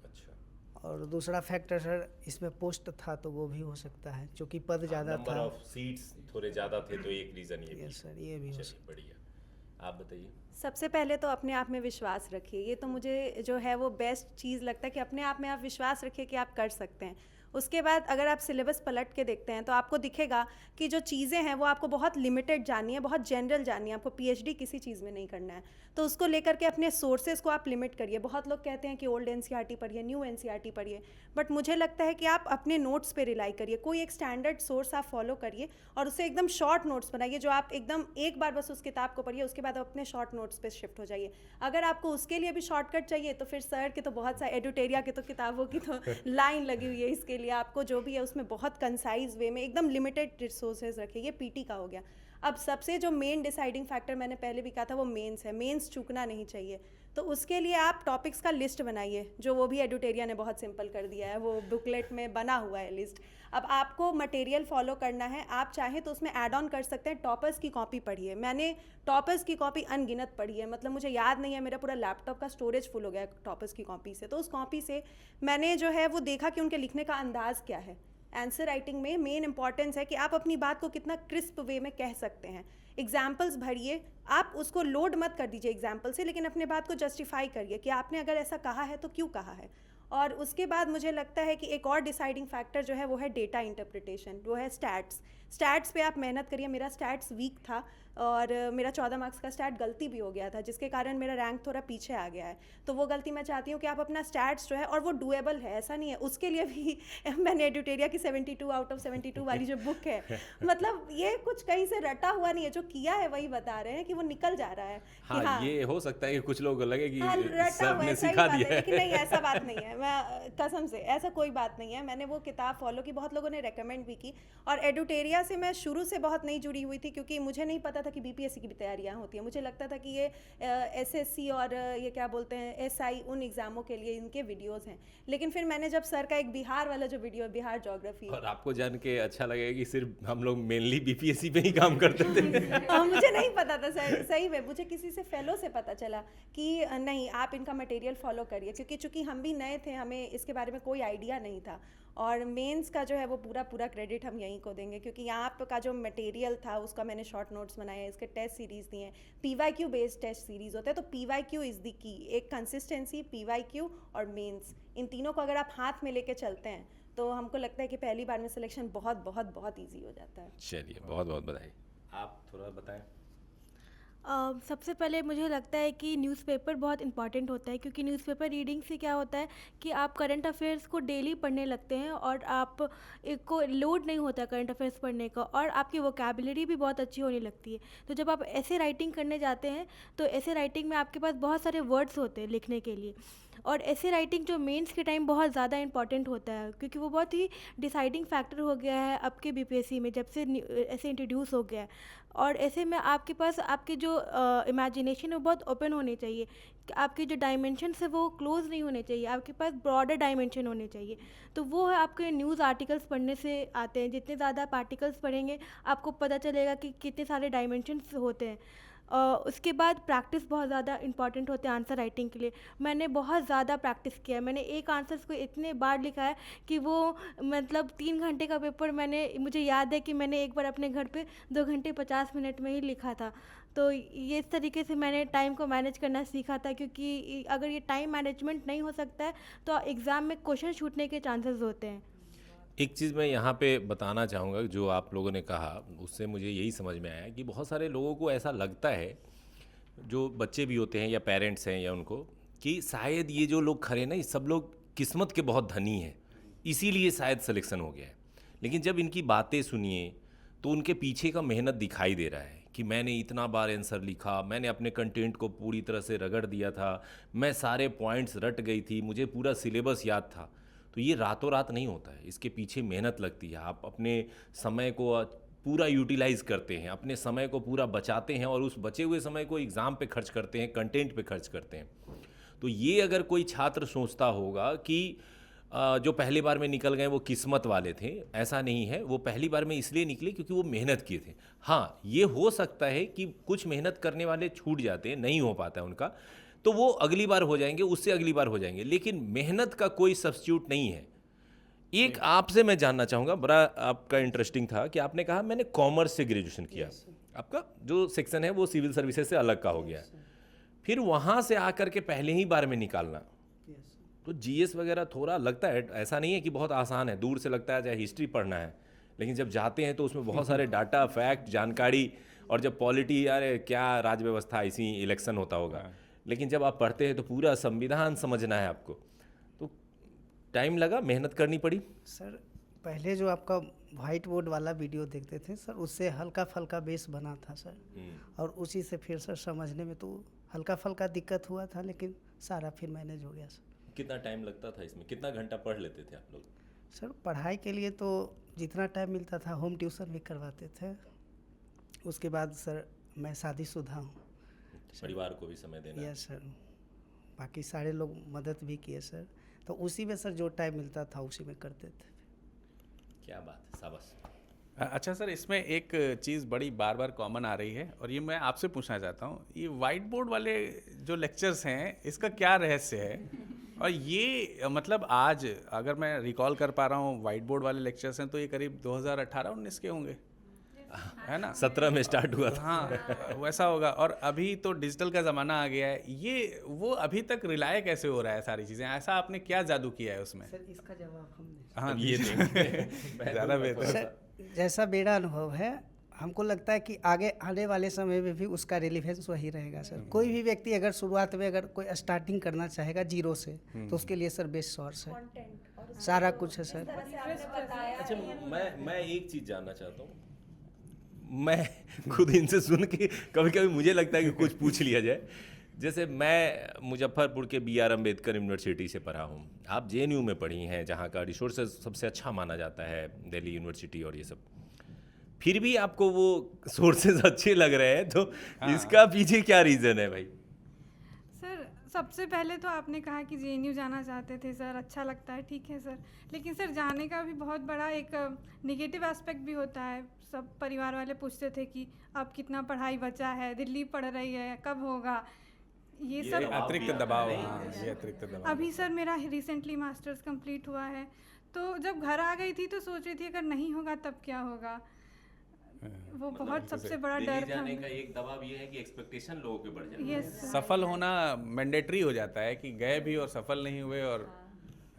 अच्छा।
और दूसरा फैक्टर सर इसमें पोस्ट था तो वो भी हो सकता है, क्योंकि पद ज़्यादा
नंबर
था।
ऑफ सीट्स थोड़े ज़्यादा थे तो एक रीज़न ये भी।
यस सर, ये भी हो
चलिए,
सकता
बढ़िया। आप बताइए।
सबसे पहले तो अपने आप में विश्वास रखिए। ये तो मुझे जो है वो बेस्ट चीज़ लगता है कि अपने आप में आप विश्वास रखिए कि आप कर सकते हैं। उसके बाद अगर आप सिलेबस पलट के देखते हैं तो आपको दिखेगा कि जो चीज़ें हैं वो आपको बहुत लिमिटेड जाननी है, बहुत जनरल जाननी है। आपको पीएचडी किसी चीज़ में नहीं करना है, तो उसको लेकर के अपने सोर्सेज को आप लिमिट करिए। बहुत लोग कहते हैं कि ओल्ड एनसीईआरटी पढ़िए, न्यू एनसीईआरटी पढ़िए, बट मुझे लगता है कि आप अपने नोट्स पे रिलाई करिए। कोई एक स्टैंडर्ड सोर्स आप फॉलो करिए और उससे एकदम शॉर्ट नोट्स बनाइए, जो आप एकदम एक बार बस उस किताब को पढ़िए, उसके बाद आप अपने शॉर्ट नोट्स पे शिफ्ट हो जाइए। अगर आपको उसके लिए भी शॉर्टकट चाहिए तो फिर सर के तो बहुत सारे एडुटेरिया के तो किताबों की तो लाइन लगी हुई है। इसके लिए आपको जो भी है उसमें बहुत कंसाइज वे में एकदम लिमिटेड रिसोर्सेज रखिए। ये पीटी का हो गया। अब सबसे जो मेन डिसाइडिंग फैक्टर मैंने पहले भी कहा था वो मेंस है। मेंस चूकना नहीं चाहिए, तो उसके लिए आप टॉपिक्स का लिस्ट बनाइए, जो वो भी एडुटेरिया ने बहुत सिंपल कर दिया है, वो बुकलेट में बना हुआ है लिस्ट। अब आपको मटेरियल फॉलो करना है, आप चाहें तो उसमें ऐड ऑन कर सकते हैं। टॉपर्स की कॉपी पढ़िए। मैंने टॉपर्स की कॉपी अनगिनत पढ़ी है, मतलब मुझे याद नहीं है, मेरा पूरा लैपटॉप का स्टोरेज फुल हो गया टॉपर्स की कॉपी से। तो उस कॉपी से मैंने जो है वो देखा कि उनके लिखने का अंदाज़ क्या है। आंसर राइटिंग में मेन इंपॉर्टेंस है कि आप अपनी बात को कितना क्रिस्प वे में कह सकते हैं। एग्जाम्पल्स भरिए, आप उसको लोड मत कर दीजिए एग्जाम्पल से, लेकिन अपने बात को जस्टिफाई करिए कि आपने अगर ऐसा कहा है तो क्यों कहा है। और उसके बाद मुझे लगता है कि एक और डिसाइडिंग फैक्टर जो है वो है डेटा इंटरप्रिटेशन, वो है स्टैट्स पे आप मेहनत करिए। मेरा स्टैट्स वीक था और मेरा 14 मार्क्स का स्टैट गलती भी हो गया था, जिसके कारण मेरा रैंक थोड़ा पीछे आ गया है। तो वो गलती मैं चाहती हूँ कि आप अपना स्टैट्स जो है, और वो डुएबल है, ऐसा नहीं है। उसके लिए भी मैंने एडुटेरिया की 72 आउट ऑफ 72 वाली जो बुक है, मतलब ये कुछ कहीं से रटा हुआ नहीं है, जो किया है वही बता रहे हैं कि वो निकल जा रहा है।
हाँ, ये हो सकता है कि कुछ लोग लगे कि
रटा
सर
हुआ
ने
है, सही
सिखा
बात
दिया
है, लेकिन
है।
नहीं, ऐसा बात नहीं है। मैं कसम से, ऐसा कोई बात नहीं है। मैंने वो किताब फॉलो की, बहुत लोगों ने रेकमेंड भी की। और एडुटेरिया से मैं शुरू से बहुत नहीं जुड़ी हुई थी, क्योंकि मुझे नहीं पता था कि बीपीएससी की भी तैयारियां होती हैं। मुझे लगता था कि ये एसएससी और ये क्या बोलते हैं एसआई, उन एग्जामों के लिए इनके वीडियोस हैं। लेकिन फिर मैंने जब सर का एक बिहार वाला जो वीडियो, बिहार ज्योग्राफी,
और आपको जान के अच्छा लगेगा कि सिर्फ हम लोग मेनली बीपीएससी पे ही काम करते थे।
मुझे नहीं पता था सर, सही में मुझे किसी से फेलो से पता चला कि नहीं, आप इनका मटेरियल फॉलो करिए। क्योंकि चूंकि हम भी नए थे, थे, हमें इसके बारे में कोई आइडिया नहीं था। और मेंस का जो है वो पूरा क्रेडिट हम यहीं को देंगे, क्योंकि यहाँ का जो मटेरियल था उसका मैंने शॉर्ट नोट्स बनाए, इसके टेस्ट सीरीज़ दिए हैं, PYQ बेस्ड टेस्ट सीरीज़ होते हैं। तो PYQ इज़ द की, एक कंसिस्टेंसी, PYQ और मेंस, इन तीनों को अगर आप हाथ में लेके चलते हैं तो हमको लगता है कि पहली बार में सिलेक्शन बहुत बहुत बहुत ईजी हो जाता है।
चलिए, बहुत बहुत बधाई। आप थोड़ा बताएं।
सबसे पहले मुझे लगता है कि न्यूज़पेपर बहुत इंपॉर्टेंट होता है, क्योंकि न्यूज़पेपर रीडिंग से क्या होता है कि आप करंट अफेयर्स को डेली पढ़ने लगते हैं और आप एक को लोड नहीं होता करंट अफेयर्स पढ़ने का, और आपकी वोकैबुलरी भी बहुत अच्छी होने लगती है। तो जब आप ऐसे राइटिंग करने जाते हैं तो ऐसे राइटिंग में आपके पास बहुत सारे वर्ड्स होते हैं लिखने के लिए, और ऐसे राइटिंग जो मेंस के टाइम बहुत ज़्यादा इंपॉर्टेंट होता है, क्योंकि वो बहुत ही डिसाइडिंग फैक्टर हो गया है आपके BPSC में जब से ऐसे इंट्रोड्यूस हो गया है। और ऐसे में आपके पास आपके जो इमेजिनेशन है वो बहुत ओपन होनी चाहिए, कि आपके जो डायमेंशंस है वो क्लोज नहीं होने चाहिए, आपके पास ब्रॉडर डायमेंशन होने चाहिए। तो वो है आपके न्यूज़ आर्टिकल्स पढ़ने से आते हैं। जितने ज़्यादा आप आर्टिकल्स पढ़ेंगे आपको पता चलेगा कि कितने सारे डायमेंशंस होते हैं। उसके बाद प्रैक्टिस बहुत ज़्यादा इंपॉर्टेंट होते हैं आंसर राइटिंग के लिए। मैंने बहुत ज़्यादा प्रैक्टिस किया है, मैंने एक आंसर्स को इतने बार लिखा है कि वो मतलब 3 घंटे का पेपर मुझे याद है कि मैंने एक बार अपने घर पे 2 घंटे 50 मिनट में ही लिखा था। तो ये इस तरीके से मैंने टाइम को मैनेज करना सीखा था, क्योंकि अगर ये टाइम मैनेजमेंट नहीं हो सकता है तो एग्ज़ाम में क्वेश्चन छूटने के चांसेस होते हैं।
एक चीज़ मैं यहाँ पे बताना चाहूँगा, जो आप लोगों ने कहा उससे मुझे यही समझ में आया कि बहुत सारे लोगों को ऐसा लगता है, जो बच्चे भी होते हैं या पेरेंट्स हैं या उनको, कि शायद ये जो लोग खड़े ना, ये सब लोग किस्मत के बहुत धनी हैं, इसीलिए शायद सिलेक्शन हो गया है। लेकिन जब इनकी बातें सुनिए तो उनके पीछे का मेहनत दिखाई दे रहा है कि मैंने इतना बार आंसर लिखा, मैंने अपने कंटेंट को पूरी तरह से रगड़ दिया था, मैं सारे पॉइंट्स रट गई थी, मुझे पूरा सिलेबस याद था। तो ये रातों रात नहीं होता है, इसके पीछे मेहनत लगती है। आप अपने समय को पूरा यूटिलाइज़ करते हैं, अपने समय को पूरा बचाते हैं और उस बचे हुए समय को एग्ज़ाम पे खर्च करते हैं, कंटेंट पे खर्च करते हैं। तो ये अगर कोई छात्र सोचता होगा कि जो पहली बार में निकल गए वो किस्मत वाले थे, ऐसा नहीं है। वो पहली बार में इसलिए निकले क्योंकि वो मेहनत किए थे। हाँ, ये हो सकता है कि कुछ मेहनत करने वाले छूट जाते हैं, नहीं हो पाता है उनका, तो वो अगली बार हो जाएंगे, उससे अगली बार हो जाएंगे, लेकिन मेहनत का कोई सब्स्टिट्यूट नहीं है। एक आपसे मैं जानना चाहूँगा, बड़ा आपका इंटरेस्टिंग था कि आपने कहा मैंने कॉमर्स से ग्रेजुएशन किया। आपका जो सेक्शन है वो सिविल सर्विसेज से अलग का हो गया, फिर वहाँ से आकर के पहले ही बार में निकालना, तो GS वगैरह थोड़ा लगता है, ऐसा नहीं है कि बहुत आसान है, दूर से लगता है चाहे हिस्ट्री पढ़ना है, लेकिन जब जाते हैं तो उसमें बहुत सारे डाटा, फैक्ट, जानकारी, और जब पॉलिटी, यार क्या राज व्यवस्था, इसी इलेक्शन होता होगा, लेकिन जब आप पढ़ते हैं तो पूरा संविधान समझना है आपको। तो टाइम लगा, मेहनत करनी पड़ी।
सर पहले जो आपका वाइट बोर्ड वाला वीडियो देखते थे सर, उससे हल्का फल्का बेस बना था सर, और उसी से फिर सर समझने में तो हल्का फल्का दिक्कत हुआ था, लेकिन सारा फिर मैनेज हो गया सर।
कितना टाइम लगता था इसमें, कितना घंटा पढ़ लेते थे आप लोग?
सर पढ़ाई के लिए तो जितना टाइम मिलता था, होम ट्यूशन भी करवाते थे। उसके बाद सर मैं शादीशुदा हूँ,
परिवार को भी समय देना।
यस सर, बाकी सारे लोग मदद भी किए सर, तो उसी में सर जो टाइम मिलता था उसी में करते थे।
क्या बात है, शाबाश।
अच्छा सर, इसमें एक चीज़ बड़ी बार बार कॉमन आ रही है और ये मैं आपसे पूछना चाहता हूँ, ये वाइट बोर्ड वाले जो लेक्चर्स हैं इसका क्या रहस्य है? और ये मतलब आज अगर मैं रिकॉल कर पा रहा हूँ, वाइट बोर्ड वाले लेक्चर्स हैं तो ये करीब 2018-19 के होंगे, है ना?
17 में स्टार्ट हुआ था।
हाँ, वैसा होगा। और अभी तो डिजिटल का ज़माना आ गया है, ये वो अभी तक रिलाय कैसे हो रहा है सारी चीज़ें? ऐसा आपने क्या जादू किया है उसमें?
सर इसका जवाब हमने,
हाँ
ये
ज़्यादा बेहतर।
सर जैसा मेरा अनुभव है, हमको लगता है कि आगे आने वाले समय में भी उसका रिलेवेंस वही रहेगा सर। कोई भी व्यक्ति अगर शुरुआत में अगर कोई स्टार्टिंग करना चाहेगा जीरो से, तो उसके लिए सर बेस्ट सोर्स है, सारा कुछ है सर।
अच्छा, मैं एक चीज़ जानना चाहता हूँ, मैं खुद इनसे सुन के कभी कभी मुझे लगता है कि कुछ पूछ लिया जाए। जैसे मैं मुजफ्फरपुर के BR अम्बेडकर यूनिवर्सिटी से पढ़ा हूँ, आप JNU में पढ़ी हैं, जहाँ का रिसोर्सेज सबसे अच्छा माना जाता है, दिल्ली यूनिवर्सिटी और ये सब, फिर भी आपको वो सोर्सेज अच्छे लग रहे हैं, तो इसका पीछे क्या रीज़न है भाई?
सर सबसे पहले तो आपने कहा कि JNU जाना चाहते थे सर, अच्छा लगता है, ठीक है सर, लेकिन सर जाने का भी बहुत बड़ा एक नेगेटिव एस्पेक्ट भी होता है। सब परिवार वाले पूछते थे कि अब कितना पढ़ाई बचा है, दिल्ली पढ़ रही है, कब होगा, ये
ये
सब
अतिरिक्त दबाव, हाँ, ये अतिरिक्त दबाव।
अभी सर मेरा रिसेंटली मास्टर्स कंप्लीट हुआ है, तो जब घर आ गई थी तो सोच रही थी अगर नहीं होगा तब क्या होगा। वो बहुत सबसे बड़ा डर था।
जाने का एक दबाव ये है कि एक्सपेक्टेशन लोगों के बढ़ जाए।
Yes sir.
सफल होना मैंडेटरी हो जाता है कि गए भी और सफल नहीं हुए, और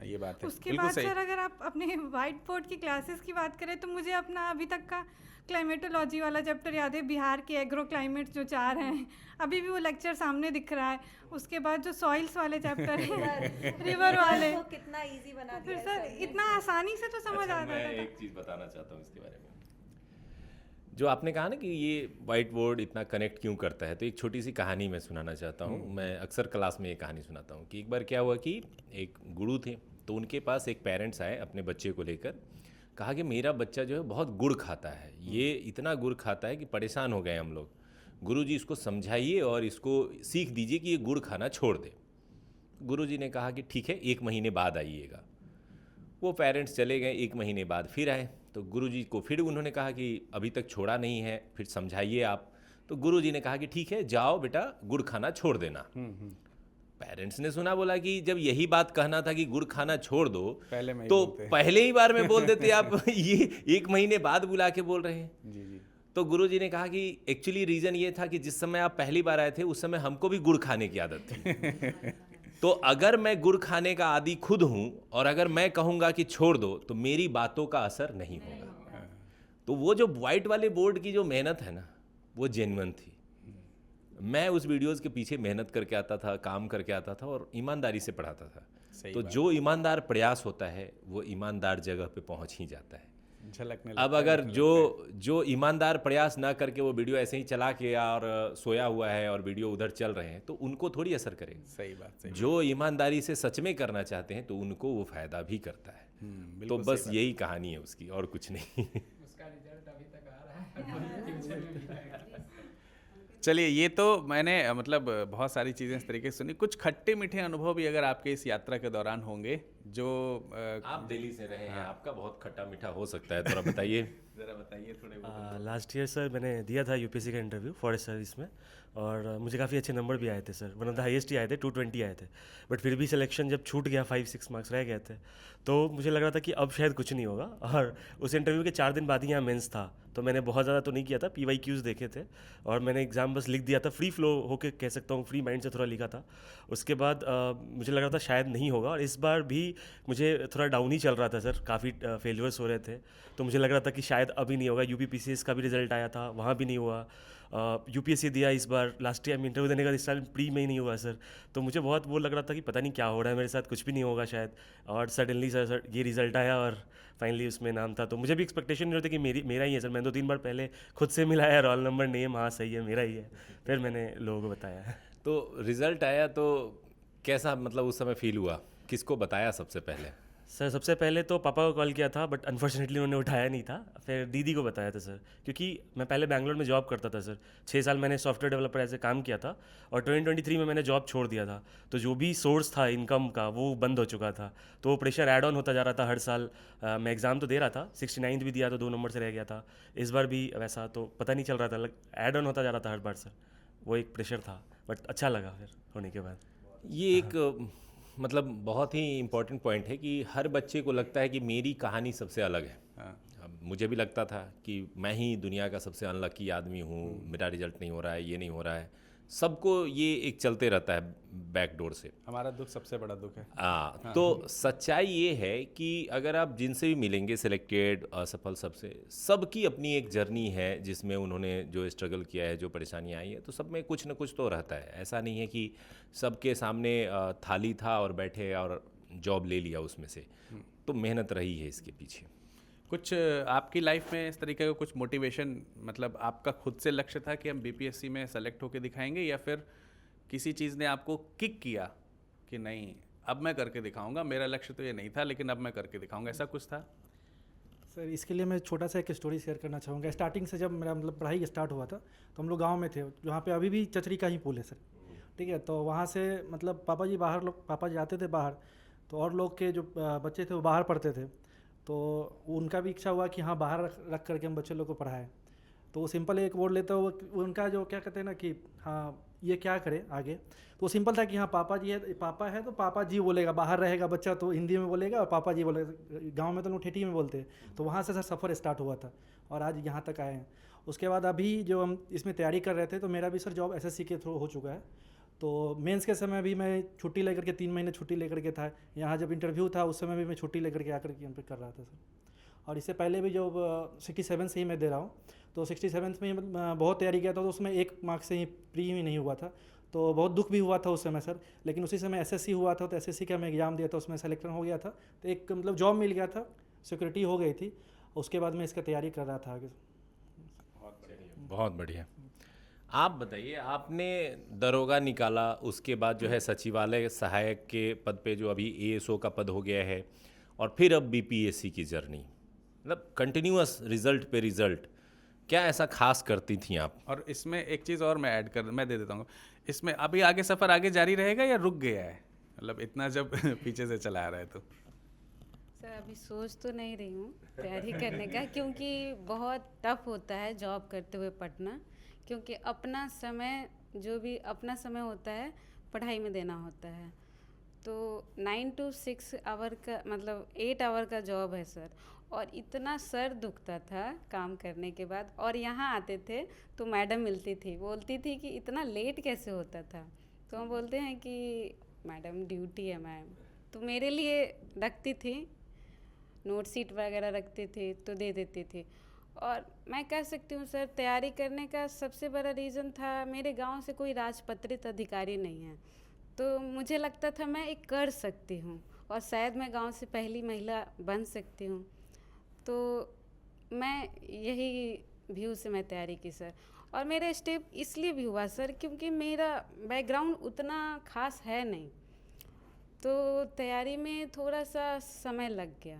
ये बात है
उसके
बिल्कुल
बाद
सही।
सर अगर आप अपने वाइट बोर्ड की क्लासेस की बात करें तो मुझे अपना अभी तक का क्लाइमेटोलॉजी वाला चैप्टर याद है, बिहार के एग्रो क्लाइमेट जो 4 हैं, अभी भी वो लेक्चर सामने दिख रहा है। उसके बाद जो सॉइल्स वाले चैप्टर हैं, रिवर वाले,
को कितना इजी बना
फिर
दिया
सर इतना आसानी से तो समझ
अच्छा,
आ
मैं
जाता था।
एक चीज़ बताना चाहता हूँ इसके बारे में। जो आपने कहा ना कि ये वाइट बोर्ड इतना कनेक्ट क्यों करता है, तो एक छोटी सी कहानी मैं सुनाना चाहता हूँ। मैं अक्सर क्लास में ये कहानी सुनाता हूँ कि एक बार क्या हुआ कि एक गुरु थे, तो उनके पास एक पेरेंट्स आए अपने बच्चे को लेकर, कहा कि मेरा बच्चा जो है बहुत गुड़ खाता है, ये इतना गुड़ खाता है कि परेशान हो गए हम लोग, गुरुजी इसको समझाइए और इसको सीख दीजिए कि ये गुड़ खाना छोड़ दे। गुरुजी ने कहा कि ठीक है, 1 महीने बाद आइएगा। वो पेरेंट्स चले गए, 1 महीने बाद फिर आए, तो गुरुजी को फिर उन्होंने कहा कि अभी तक छोड़ा नहीं है, फिर समझाइए आप। तो गुरुजी ने कहा कि ठीक है, जाओ बेटा गुड़ खाना छोड़ देना। पेरेंट्स ने सुना, बोला कि जब यही बात कहना था कि गुड़ खाना छोड़ दो,
पहले में ही
तो
बोलते।
पहले ही बार में बोल देते आप, ये 1 महीने बाद बुला के बोल रहे हैं।
जी जी।
तो गुरुजी ने कहा कि एक्चुअली रीज़न ये था कि जिस समय आप पहली बार आए थे उस समय हमको भी गुड़ खाने की आदत थी। तो अगर मैं गुड़ खाने का आदी खुद हूँ और अगर मैं कहूँगा कि छोड़ दो, तो मेरी बातों का असर नहीं होगा। तो वो जो वाइट वाले बोर्ड की जो मेहनत है ना, वो जेन्युइन थी। मैं उस वीडियोस के पीछे मेहनत करके आता था, काम करके आता था और ईमानदारी से पढ़ाता था।
सही
तो
बात।
जो ईमानदार प्रयास होता है वो ईमानदार जगह पे पहुंच ही जाता है।
झलकने
अब
लगता है,
अगर
झलकता
जो ईमानदार प्रयास ना करके वो वीडियो ऐसे ही चला के और सोया हुआ है और वीडियो उधर चल रहे हैं, तो उनको थोड़ी असर करेगा।
है। सही बात, सही।
जो ईमानदारी से सच में करना चाहते हैं तो उनको वो फायदा भी करता है। तो
बिल्कुल
बस
सही
यही कहानी है उसकी, और कुछ नहीं।
उसका रिजल्ट अभी तक आ रहा है, फ्यूचर में भी आएगा।
चलिए, ये तो मैंने मतलब बहुत सारी चीज़ें इस तरीके से सुनी। कुछ खट्टे मीठे अनुभव भी अगर आपके इस यात्रा के दौरान होंगे जो
आप दिल्ली से रहे हैं, आपका बहुत खट्टा मीठा हो सकता है, थोड़ा बताइए।
ज़रा बताइए थोड़े बहुत।
लास्ट ईयर सर मैंने दिया था यूपीएससी का इंटरव्यू फॉरेस्ट सर्विस में, और मुझे काफ़ी अच्छे नंबर भी आए थे sir, one of the highest ही आए थे, 220 आए थे। बट फिर भी सिलेक्शन जब छूट गया, 5-6 मार्क्स रह गए थे, तो मुझे लग रहा था कि अब शायद कुछ नहीं होगा। और उस इंटरव्यू के 4 दिन बाद ही यहाँ मेंस था, तो मैंने बहुत ज़्यादा तो नहीं किया था, PYQs देखे थे और मैंने एग्ज़ाम बस लिख दिया था, फ्री फ्लो होके कह सकता हूँ, फ्री माइंड से थोड़ा लिखा था। उसके बाद मुझे लग रहा था शायद नहीं होगा, और इस बार भी मुझे थोड़ा डाउन ही चल रहा था सर, काफ़ी फेलियर्स हो रहे थे, तो मुझे लग रहा था कि शायद अभी नहीं होगा। UPPCS का भी रिजल्ट आया था, वहाँ भी नहीं हुआ। UPSC दिया इस बार, लास्ट टाइम इंटरव्यू देने का इस टाइम प्री में ही नहीं हुआ सर। तो मुझे बहुत वो लग रहा था कि पता नहीं क्या हो रहा है मेरे साथ, कुछ भी नहीं होगा शायद। और सडनली सर ये रिज़ल्ट आया और फाइनली उसमें नाम था, तो मुझे भी एक्सपेक्टेशन नहीं होती कि मेरा ही है सर। मैंने 2-3 बार पहले खुद से मिलाया, रोल नंबर नेम, हाँ सही है मेरा ही है, फिर मैंने लोगों को बताया।
तो रिजल्ट आया तो कैसा, मतलब उस समय फील हुआ, किसको बताया सबसे पहले?
सर सबसे पहले तो पापा को कॉल किया था, बट अनफॉर्चुनेटली उन्होंने उठाया नहीं था। फिर दीदी को बताया था सर, क्योंकि मैं पहले बैंगलोर में जॉब करता था सर, 6 साल मैंने सॉफ्टवेयर डेवलपर ऐसे काम किया था, और 2023 में मैंने जॉब छोड़ दिया था। तो जो भी सोर्स था इनकम का वो बंद हो चुका था, तो वो प्रेशर ऐड ऑन होता जा रहा था हर साल। मैं एग्ज़ाम तो दे रहा था, 69th भी दिया तो 2 नंबर से रह गया था, इस बार भी वैसा, तो पता नहीं चल रहा था, ऐड ऑन होता जा रहा था हर बार सर। वो एक प्रेशर था, बट अच्छा लगा फिर होने के बाद।
ये एक मतलब बहुत ही इम्पोर्टेंट पॉइंट है कि हर बच्चे को लगता है कि मेरी कहानी सबसे अलग है। अब मुझे भी लगता था कि मैं ही दुनिया का सबसे अनलकी आदमी हूँ, मेरा रिजल्ट नहीं हो रहा है, ये नहीं हो रहा है। सबको ये एक चलते रहता है बैक डोर से।
हमारा दुख सबसे बड़ा दुख है।
तो सच्चाई ये है कि अगर आप जिनसे भी मिलेंगे, सिलेक्टेड, असफल, सबकी अपनी एक जर्नी है जिसमें उन्होंने जो स्ट्रगल किया है, जो परेशानियाँ आई है, तो सब में कुछ ना कुछ तो रहता है। ऐसा नहीं है कि सबके सामने थाली था और बैठे और जॉब ले लिया उसमें से, तो मेहनत रही है इसके पीछे।
कुछ आपकी लाइफ में इस तरीके का कुछ मोटिवेशन, मतलब आपका खुद से लक्ष्य था कि हम BPSC में सेलेक्ट होकर दिखाएंगे, या फिर किसी चीज़ ने आपको किक किया कि नहीं अब मैं करके दिखाऊंगा, मेरा लक्ष्य तो ये नहीं था लेकिन अब मैं करके दिखाऊंगा, ऐसा कुछ था?
सर इसके लिए मैं छोटा सा एक स्टोरी शेयर करना चाहूँगा। स्टार्टिंग से जब मेरा मतलब पढ़ाई स्टार्ट हुआ था, तो हम लोग गांव में थे, जहाँ पे अभी भी चचरी का ही पुल है सर, ठीक है। तो वहाँ से मतलब पापा जी आते थे बाहर, तो और लोग के जो बच्चे थे वो बाहर पढ़ते थे, तो उनका भी इच्छा हुआ कि हाँ बाहर रख करके हम बच्चे लोग को पढ़ाएं। तो वो सिंपल एक वर्ड लेता वो उनका जो क्या कहते हैं ना कि हाँ ये क्या करे आगे, तो वो सिंपल था कि हाँ पापा जी है, पापा है तो पापा जी बोलेगा, बाहर रहेगा बच्चा तो हिंदी में बोलेगा और पापा जी बोलेगा, गांव में तो लोग ठेठी में बोलते हैं। तो वहाँ से सर सफ़र स्टार्ट हुआ था और आज यहाँ तक आए हैं। उसके बाद अभी जो हम इसमें तैयारी कर रहे थे तो मेरा भी सर जॉब एसएससी के थ्रू हो चुका है। तो मेंस के समय भी मैं छुट्टी लेकर के 3 महीने छुट्टी लेकर के था यहाँ, जब इंटरव्यू था उस समय भी मैं छुट्टी लेकर के आकर के यहाँ पे कर रहा था सर। और इससे पहले भी जो 67 से ही मैं दे रहा हूँ, तो 67 में ही बहुत तैयारी किया था, तो उसमें 1 मार्क्स से ही प्री ही नहीं हुआ था, तो बहुत दुख भी हुआ था उस समय सर। लेकिन उसी समय एसएससी हुआ था, तो एसएससी का मैं एग्ज़ाम दिया था, उसमें सिलेक्शन हो गया था, तो एक मतलब जॉब मिल गया था, सिक्योरिटी हो गई थी। उसके बाद मैं इसका तैयारी कर रहा था आगे।
बहुत बढ़िया। आप बताइए, आपने दरोगा निकाला, उसके बाद जो है सचिवालय सहायक के पद पे जो अभी एएसओ का पद हो गया है, और फिर अब बीपीएससी की जर्नी, मतलब कंटिन्यूअस रिजल्ट पे रिजल्ट, क्या ऐसा खास करती थी आप?
और इसमें एक चीज़ और मैं दे देता हूँ, इसमें अभी आगे सफ़र आगे जारी रहेगा या रुक गया है, मतलब इतना जब पीछे से चला आ रहा है तो?
सर अभी सोच तो नहीं रही हूँ तैयारी करने का, क्योंकि बहुत टफ होता है जॉब करते हुए पढ़ना, क्योंकि अपना समय जो भी अपना समय होता है पढ़ाई में देना होता है। तो 9 to 6 आवर का मतलब 8 आवर का जॉब है सर, और इतना सर दुखता था काम करने के बाद। और यहाँ आते थे तो मैडम मिलती थी, बोलती थी कि इतना लेट कैसे होता था, तो हम बोलते हैं कि मैडम ड्यूटी है मैम, तो मेरे लिए रखती थी, नोट सीट वगैरह रखती थी तो दे देती थी। और मैं कह सकती हूँ सर तैयारी करने का सबसे बड़ा रीज़न था, मेरे गांव से कोई राजपत्रित अधिकारी नहीं है, तो मुझे लगता था मैं एक कर सकती हूँ और शायद मैं गांव से पहली महिला बन सकती हूँ। तो मैं यही व्यू से मैं तैयारी की सर। और मेरा स्टेप इसलिए भी हुआ सर क्योंकि मेरा बैकग्राउंड उतना खास है नहीं, तो तैयारी में थोड़ा सा समय लग गया।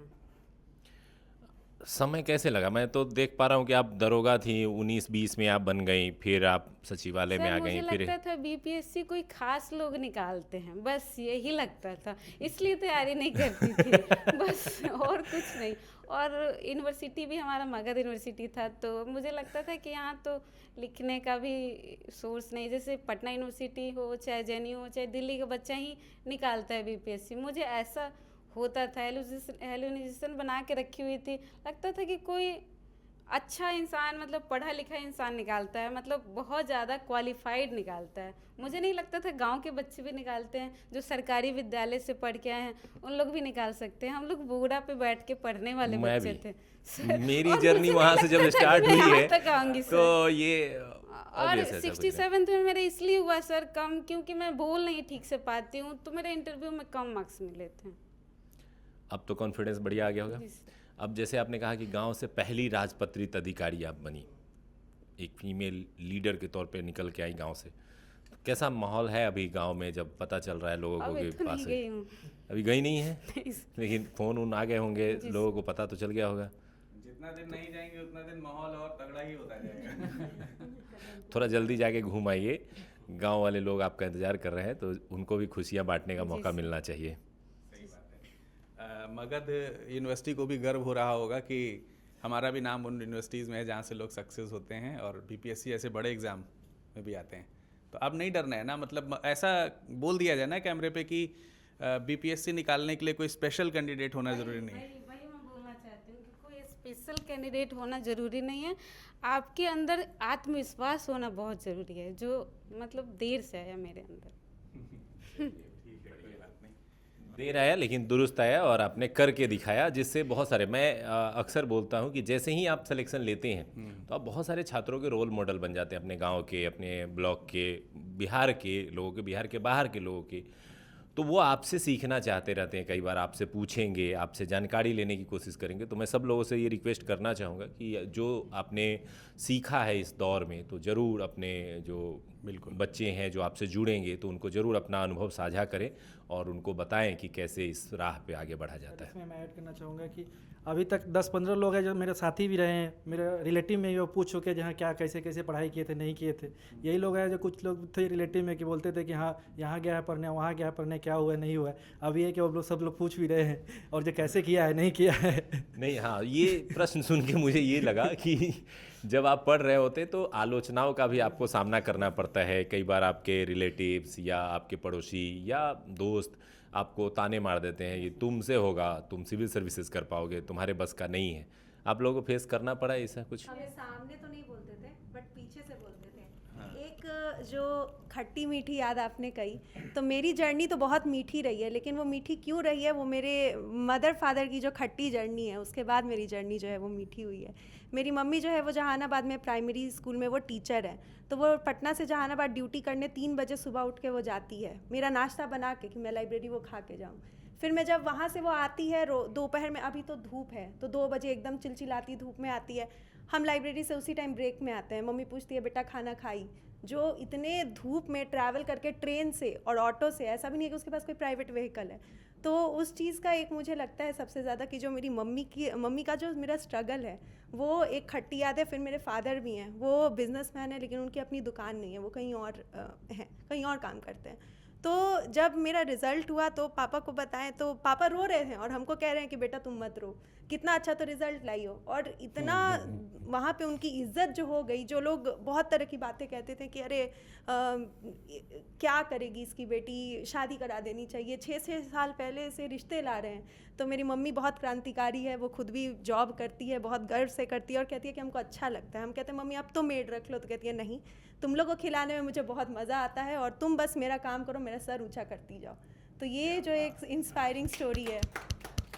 समय कैसे लगा? मैं तो देख पा रहा हूँ कि आप दरोगा थी, 19-20 में आप बन गई, फिर आप सचिवालय में आ गई,
मुझे
फिर
लगता था बीपीएससी कोई खास लोग निकालते हैं, बस यही लगता था, इसलिए तैयारी नहीं करती थी बस, और कुछ नहीं। और यूनिवर्सिटी भी हमारा मगध यूनिवर्सिटी था, तो मुझे लगता था कि यहाँ तो लिखने का भी सोर्स नहीं, जैसे पटना यूनिवर्सिटी हो चाहे जेएनयू हो चाहे दिल्ली का बच्चा ही निकालता है बीपीएससी। मुझे ऐसा होता था, हेलोनिजेशन बना के रखी हुई थी, लगता था कि कोई अच्छा इंसान मतलब पढ़ा लिखा इंसान निकालता है, मतलब बहुत ज़्यादा क्वालिफाइड निकालता है। मुझे नहीं लगता था गांव के बच्चे भी निकालते हैं, जो सरकारी विद्यालय से पढ़ के आए हैं उन लोग भी निकाल सकते हैं। हम लोग बोरा पे बैठ के पढ़ने वाले बच्चे थे सर,
मेरी जर्नी वहाँ से जब स्टार्ट हुई है तो ये
और 67 में मेरा इसलिए हुआ सर कम, क्योंकि मैं बोल नहीं ठीक से पाती हूँ, तो मेरे इंटरव्यू में कम मार्क्स मिले थे।
अब तो कॉन्फिडेंस बढ़िया आ गया होगा। अब जैसे आपने कहा कि गांव से पहली राजपत्रित अधिकारी आप बनी, एक फीमेल लीडर के तौर पे निकल के आई गांव से, तो कैसा माहौल है अभी गांव में जब पता चल रहा है लोगों को के पास है? अभी गई नहीं है लेकिन फ़ोन उन आ गए होंगे, लोगों को पता तो चल गया होगा।
जितना दिन नहीं जाएंगे उतना दिन माहौल और तगड़ा ही होता जाएगा
थोड़ा जल्दी जाके घूम आइए, गाँव वाले लोग आपका इंतज़ार कर रहे हैं, तो उनको भी खुशियाँ बांटने का मौका मिलना चाहिए।
मगध यूनिवर्सिटी को भी गर्व हो रहा होगा कि हमारा भी नाम उन यूनिवर्सिटीज़ में है जहाँ से लोग सक्सेस होते हैं और बीपीएससी ऐसे बड़े एग्ज़ाम में भी आते हैं। तो अब नहीं डरना है ना, मतलब ऐसा बोल दिया जाए ना कैमरे पे कि बीपीएससी निकालने के लिए कोई स्पेशल कैंडिडेट होना ज़रूरी नहीं है।
वही मैं बोलना चाहती हूँ कि कोई स्पेशल कैंडिडेट होना ज़रूरी नहीं है, आपके अंदर आत्मविश्वास होना बहुत ज़रूरी है, जो मतलब देर से आया मेरे अंदर
देर आया लेकिन दुरुस्त आया और आपने करके दिखाया, जिससे बहुत सारे, मैं अक्सर बोलता हूं कि जैसे ही आप सिलेक्शन लेते हैं तो आप बहुत सारे छात्रों के रोल मॉडल बन जाते हैं, अपने गांव के, अपने ब्लॉक के, बिहार के लोगों के, बिहार के बाहर के लोगों के। तो वो आपसे सीखना चाहते रहते हैं, कई बार आपसे पूछेंगे, आपसे जानकारी लेने की कोशिश करेंगे। तो मैं सब लोगों से ये रिक्वेस्ट करना चाहूँगा कि जो आपने सीखा है इस दौर में, तो ज़रूर अपने जो बिल्कुल बच्चे हैं जो आपसे जुड़ेंगे तो उनको ज़रूर अपना अनुभव साझा करें और उनको बताएं कि कैसे इस राह पे आगे बढ़ा जाता है।
इसमें मैं ऐड करना चाहूँगा कि अभी तक 10-15 लोग हैं जो मेरे साथी भी रहे हैं, मेरे रिलेटिव में वो पूछ चुके जहाँ क्या कैसे कैसे पढ़ाई किए थे नहीं किए थे। यही लोग हैं जो कुछ लोग थे रिलेटिव में कि बोलते थे कि हाँ यहाँ गया है पढ़ने, वहाँ गया है पढ़ने, क्या हुआ नहीं हुआ है। अभी है कि वो लोग सब लोग पूछ भी रहे हैं और जो कैसे किया है नहीं किया है।
नहीं, हाँ, ये प्रश्न सुन के मुझे ये लगा कि जब आप पढ़ रहे होते तो आलोचनाओं का भी आपको सामना करना पड़ता है। कई बार आपके रिलेटिव्स या आपके पड़ोसी या दोस्त आपको ताने मार देते हैं, ये तुमसे होगा, तुम सिविल सर्विसेज कर पाओगे, तुम्हारे बस का नहीं है। आप लोगों को फेस करना पड़ा ऐसा कुछ?
हमें सामने तो नहीं बोलते थे बट पीछे से बोलते थे। एक जो खट्टी मीठी याद आपने कही, तो मेरी जर्नी तो बहुत मीठी रही है, लेकिन वो मीठी क्यों रही है, वो मेरे मदर फादर की जो खट्टी जर्नी है उसके बाद मेरी जर्नी जो है वो मीठी हुई है। मेरी मम्मी जो है वो जहानाबाद में प्राइमरी स्कूल में वो टीचर है, तो वो पटना से जहानाबाद ड्यूटी करने 3 बजे सुबह उठ के वो जाती है मेरा नाश्ता बना के कि मैं लाइब्रेरी वो खा के जाऊँ। फिर मैं जब वहाँ से वो आती है दोपहर में, अभी तो धूप है तो 2 बजे एकदम चिलचिलाती धूप में आती है, हम लाइब्रेरी से उसी टाइम ब्रेक में आते हैं, मम्मी पूछती है बेटा खाना खाई। जो इतने धूप में ट्रैवल करके ट्रेन से और ऑटो से, ऐसा भी नहीं है कि उसके पास कोई प्राइवेट व्हीकल है, तो उस चीज़ का एक मुझे लगता है सबसे ज़्यादा कि जो मेरी मम्मी का जो मेरा स्ट्रगल है वो एक खट्टी याद है। फिर मेरे फादर भी हैं, वो बिजनेसमैन है लेकिन उनकी अपनी दुकान नहीं है, वो कहीं और हैं, कहीं और काम करते हैं। तो जब मेरा रिज़ल्ट हुआ तो पापा को बताएं तो पापा रो रहे हैं और हमको कह रहे हैं कि बेटा तुम मत रो, कितना अच्छा तो रिज़ल्ट लाई हो। और इतना वहाँ पे उनकी इज्जत जो हो गई, जो लोग बहुत तरह की बातें कहते थे कि अरे क्या करेगी इसकी बेटी, शादी करा देनी चाहिए, 6 साल पहले से रिश्ते ला रहे हैं। तो मेरी मम्मी बहुत क्रांतिकारी है, वो खुद भी जॉब करती है, बहुत गर्व से करती है और कहती है कि हमको अच्छा लगता है। हम कहते हैं मम्मी अब तो मेड रख लो, तो कहती है नहीं, तुम लोग को खिलाने में मुझे बहुत मज़ा आता है और तुम बस मेरा काम करो, मेरा सर ऊंचा करती जाओ। तो ये जो एक इंस्पायरिंग स्टोरी है।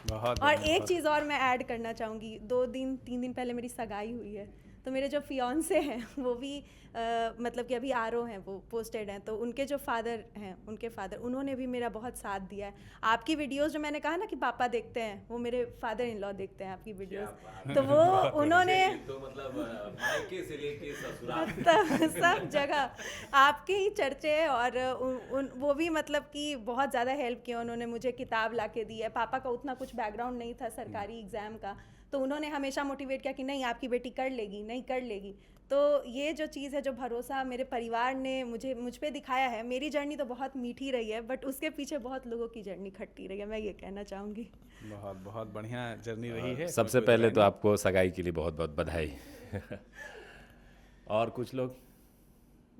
बहुत
और एक चीज़ और मैं ऐड करना चाहूँगी, 3 दिन पहले मेरी सगाई हुई है, तो मेरे जो फियांसे हैं वो भी मतलब कि अभी आरओ हैं, वो पोस्टेड हैं, तो उनके जो फादर हैं, उनके फादर उन्होंने भी मेरा बहुत साथ दिया है। आपकी वीडियोस जो मैंने कहा ना कि पापा देखते हैं, वो मेरे फादर इन लॉ देखते हैं आपकी वीडियोस, तो वो उन्होंने
तो मतलब मायके से लेके ससुराल
सब जगह आपके ही चर्चे हैं। और वो भी मतलब कि बहुत ज़्यादा हेल्प किया उन्होंने, मुझे किताब ला के दी है। पापा का उतना कुछ बैकग्राउंड नहीं था सरकारी एग्ज़ाम का, तो उन्होंने हमेशा मोटिवेट किया कि नहीं आपकी बेटी कर लेगी, नहीं कर लेगी। तो ये जो चीज़ है, जो भरोसा मेरे परिवार ने मुझ पे दिखाया है, मेरी जर्नी तो बहुत मीठी रही है बट उसके पीछे बहुत लोगों की जर्नी खट्टी रही है, मैं ये कहना चाहूँगी।
बहुत बहुत बढ़िया जर्नी रही है।
सबसे पहले तो आपको सगाई के लिए बहुत बहुत बधाई। और कुछ लोग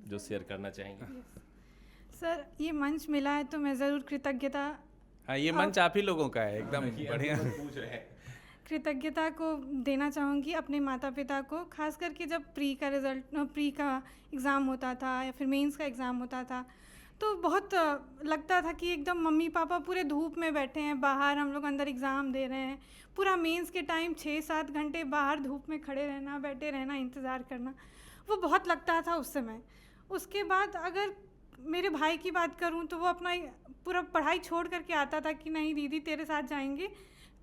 जो शेयर करना चाहेंगे?
सर ये मंच मिला है तो मैं ज़रूर कृतज्ञता,
हाँ ये मंच आप ही लोगों का है, एकदम बढ़िया
पूछ रहे हैं।
कृतज्ञता को देना चाहूँगी अपने माता पिता को, खास करके जब प्री का एग्ज़ाम होता था या फिर मेंस का एग्ज़ाम होता था तो बहुत लगता था कि एकदम मम्मी पापा पूरे धूप में बैठे हैं बाहर, हम लोग अंदर एग्ज़ाम दे रहे हैं, पूरा मेंस के टाइम 6-7 घंटे बाहर धूप में खड़े रहना, बैठे रहना, इंतज़ार करना, वो बहुत लगता था उस समय। उसके बाद अगर मेरे भाई की बात करूँ तो वो अपना पूरा पढ़ाई छोड़ करके आता था कि नहीं दीदी तेरे साथ जाएंगे,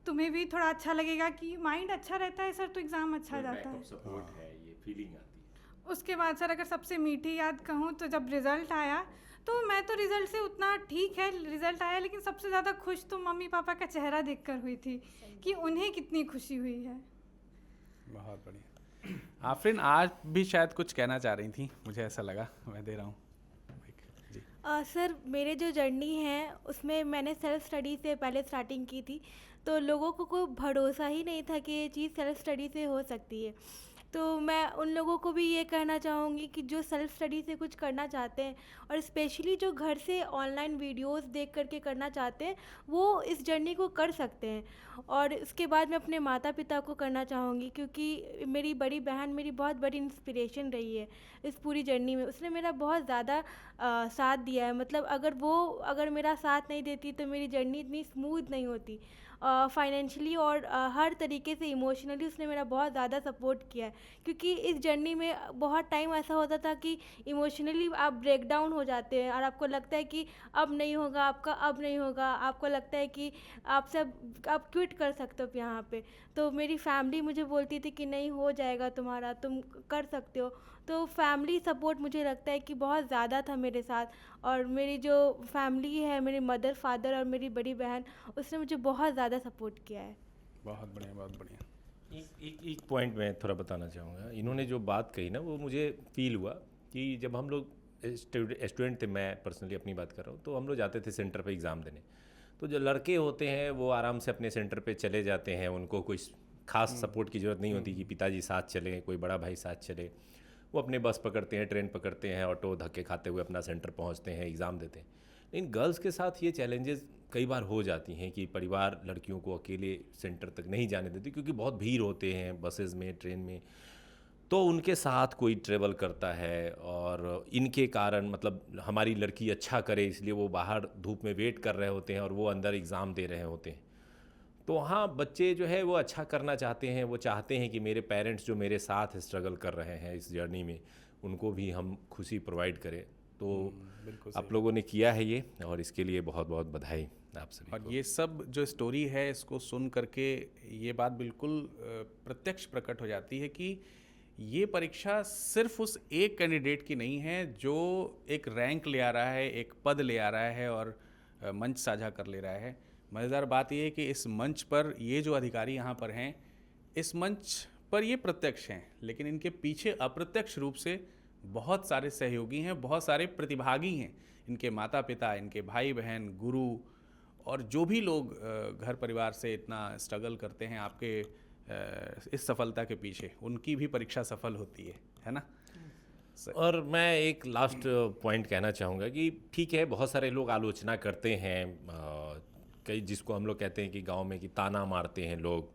तुम्हें भी थोड़ा अच्छा लगेगा, कि माइंड अच्छा रहता है सर तो एग्ज़ाम अच्छा जाता है।
सपोर्ट है, ये फीलिंग आती है।
उसके बाद सर अगर सबसे मीठी याद कहूँ तो जब रिज़ल्ट आया तो मैं तो रिज़ल्ट से उतना ठीक है रिज़ल्ट आया, लेकिन सबसे ज़्यादा खुश तो मम्मी पापा का चेहरा देखकर हुई थी कि उन्हें कितनी खुशी हुई है।
बहुत बढ़िया। आफरीन आप भी शायद कुछ कहना चाह रही थी, मुझे ऐसा लगा, मैं दे रहा हूँ जी।
सर मेरे जो जर्नी है उसमें मैंने सेल्फ़ स्टडी से पहले स्टार्टिंग की थी, तो लोगों को कोई भरोसा ही नहीं था कि ये चीज़ सेल्फ़ स्टडी से हो सकती है। तो मैं उन लोगों को भी ये कहना चाहूँगी कि जो सेल्फ़ स्टडी से कुछ करना चाहते हैं और स्पेशली जो घर से ऑनलाइन वीडियोस देख करके करना चाहते हैं, वो इस जर्नी को कर सकते हैं। और इसके बाद मैं अपने माता पिता को करना चाहूँगी, क्योंकि मेरी बड़ी बहन मेरी बहुत बड़ी इंस्पिरेशन रही है इस पूरी जर्नी में। उसने मेरा बहुत ज़्यादा साथ दिया है, मतलब अगर मेरा साथ नहीं देती तो मेरी जर्नी इतनी स्मूथ नहीं होती। फाइनेंशियली और हर तरीके से इमोशनली उसने मेरा बहुत ज़्यादा सपोर्ट किया है, क्योंकि इस जर्नी में बहुत टाइम ऐसा होता था कि इमोशनली आप ब्रेक डाउन हो जाते हैं और आपको लगता है कि अब नहीं होगा आपका, अब नहीं होगा, आपको लगता है कि आप क्विट कर सकते हो यहाँ पे। तो मेरी फैमिली मुझे बोलती थी कि नहीं हो जाएगा तुम्हारा, तुम कर सकते हो। तो फैमिली सपोर्ट मुझे लगता है कि बहुत ज़्यादा था मेरे साथ, और मेरी जो फैमिली है, मेरे मदर फादर और मेरी बड़ी बहन, उसने मुझे बहुत ज़्यादा सपोर्ट किया है।
बहुत बढ़िया, बहुत बढ़िया।
एक पॉइंट मैं थोड़ा बताना चाहूँगा। इन्होंने जो बात कही ना, वो मुझे फील हुआ कि जब हम लोग स्टूडेंट थे, मैं पर्सनली अपनी बात कर रहा हूँ, तो हम लोग जाते थे सेंटर पे एग्ज़ाम देने। तो जो लड़के होते हैं वो आराम से अपने सेंटर पे चले जाते हैं, उनको कोई खास सपोर्ट की ज़रूरत नहीं होती कि पिताजी साथ चलें, कोई बड़ा भाई साथ चले। वो अपने बस पकड़ते हैं, ट्रेन पकड़ते हैं, ऑटो धक्के खाते हुए अपना सेंटर पहुंचते हैं, एग्ज़ाम देते हैं। लेकिन गर्ल्स के साथ ये चैलेंजेस कई बार हो जाती हैं कि परिवार लड़कियों को अकेले सेंटर तक नहीं जाने देती, क्योंकि बहुत भीड़ होते हैं बसेस में, ट्रेन में। तो उनके साथ कोई ट्रेवल करता है और इनके कारण मतलब हमारी लड़की अच्छा करे इसलिए वो बाहर धूप में वेट कर रहे होते हैं और वो अंदर एग्ज़ाम दे रहे होते हैं। तो हाँ, बच्चे जो है वो अच्छा करना चाहते हैं, वो चाहते हैं कि मेरे पेरेंट्स जो मेरे साथ स्ट्रगल कर रहे हैं इस जर्नी में, उनको भी हम खुशी प्रोवाइड करें। तो
बिल्कुल
आप लोगों ने किया है ये, और इसके लिए बहुत बहुत बधाई आप सभी
और
को।
ये सब जो स्टोरी है इसको सुन करके ये बात बिल्कुल प्रत्यक्ष प्रकट हो जाती है कि ये परीक्षा सिर्फ उस एक कैंडिडेट की नहीं है जो एक रैंक ले आ रहा है, एक पद ले आ रहा है और मंच साझा कर ले रहा है। मज़ेदार बात ये है कि इस मंच पर ये जो अधिकारी यहाँ पर हैं, इस मंच पर ये प्रत्यक्ष हैं, लेकिन इनके पीछे अप्रत्यक्ष रूप से बहुत सारे सहयोगी हैं, बहुत सारे प्रतिभागी हैं। इनके माता पिता, इनके भाई बहन, गुरु और जो भी लोग घर परिवार से इतना स्ट्रगल करते हैं आपके इस सफलता के पीछे, उनकी भी परीक्षा सफल होती है ना।
और मैं एक लास्ट पॉइंट कहना चाहूँगा कि ठीक है, बहुत सारे लोग आलोचना करते हैं, कई जिसको हम लोग कहते हैं कि गांव में कि ताना मारते हैं लोग,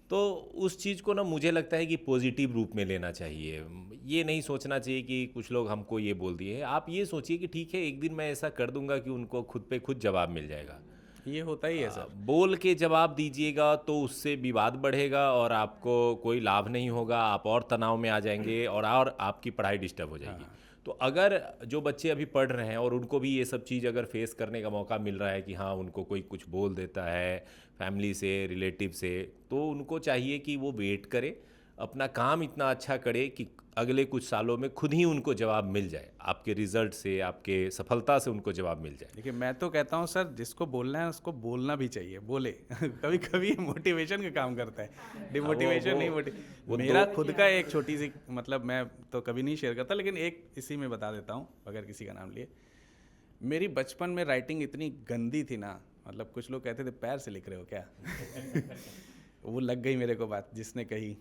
तो उस चीज़ को ना मुझे लगता है कि पॉजिटिव रूप में लेना चाहिए। ये नहीं सोचना चाहिए कि कुछ लोग हमको ये बोल दिए। आप ये सोचिए कि ठीक है, एक दिन मैं ऐसा कर दूंगा कि उनको खुद पे खुद जवाब मिल जाएगा।
ये होता ही है सर।
बोल के जवाब दीजिएगा तो उससे विवाद बढ़ेगा और आपको कोई लाभ नहीं होगा, आप और तनाव में आ जाएंगे और आपकी पढ़ाई डिस्टर्ब हो जाएगी। तो अगर जो बच्चे अभी पढ़ रहे हैं और उनको भी ये सब चीज़ अगर फेस करने का मौका मिल रहा है कि हाँ, उनको कोई कुछ बोल देता है फैमिली से, रिलेटिव से, तो उनको चाहिए कि वो वेट करे, अपना काम इतना अच्छा करे कि अगले कुछ सालों में खुद ही उनको जवाब मिल जाए, आपके रिजल्ट से, आपके सफलता से उनको जवाब मिल जाए।
देखिए, मैं तो कहता हूँ सर, जिसको बोलना है उसको बोलना भी चाहिए, बोले कभी कभी मोटिवेशन का काम करता है, डिमोटिवेशन नहीं। मेरा खुद का एक छोटी सी, मतलब मैं तो कभी नहीं शेयर करता, लेकिन एक इसी में बता देता हूँ अगर किसी का नाम लिए। मेरी बचपन में राइटिंग इतनी गंदी थी ना, मतलब कुछ लोग कहते थे पैर से लिख रहे हो क्या वो लग गई मेरे को बात जिसने कही।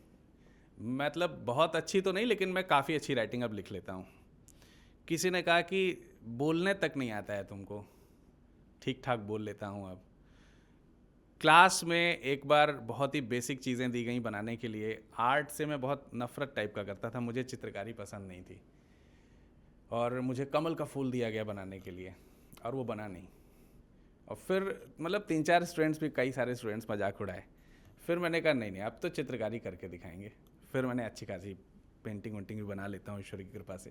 मतलब बहुत अच्छी तो नहीं, लेकिन मैं काफ़ी अच्छी राइटिंग अब लिख लेता हूँ। किसी ने कहा कि बोलने तक नहीं आता है तुमको, ठीक ठाक बोल लेता हूँ अब। क्लास में एक बार बहुत ही बेसिक चीज़ें दी गई बनाने के लिए। आर्ट से मैं बहुत नफ़रत टाइप का करता था, मुझे चित्रकारी पसंद नहीं थी, और मुझे कमल का फूल दिया गया बनाने के लिए और वो बना नहीं। और फिर मतलब 3-4 स्टूडेंट्स भी, कई सारे स्टूडेंट्स मजाक उड़ाए। फिर मैंने कहा नहीं अब तो चित्रकारी करके दिखाएंगे। फिर मैंने अच्छी खासी पेंटिंग वेंटिंग भी बना लेता हूँ ईश्वर की कृपा से।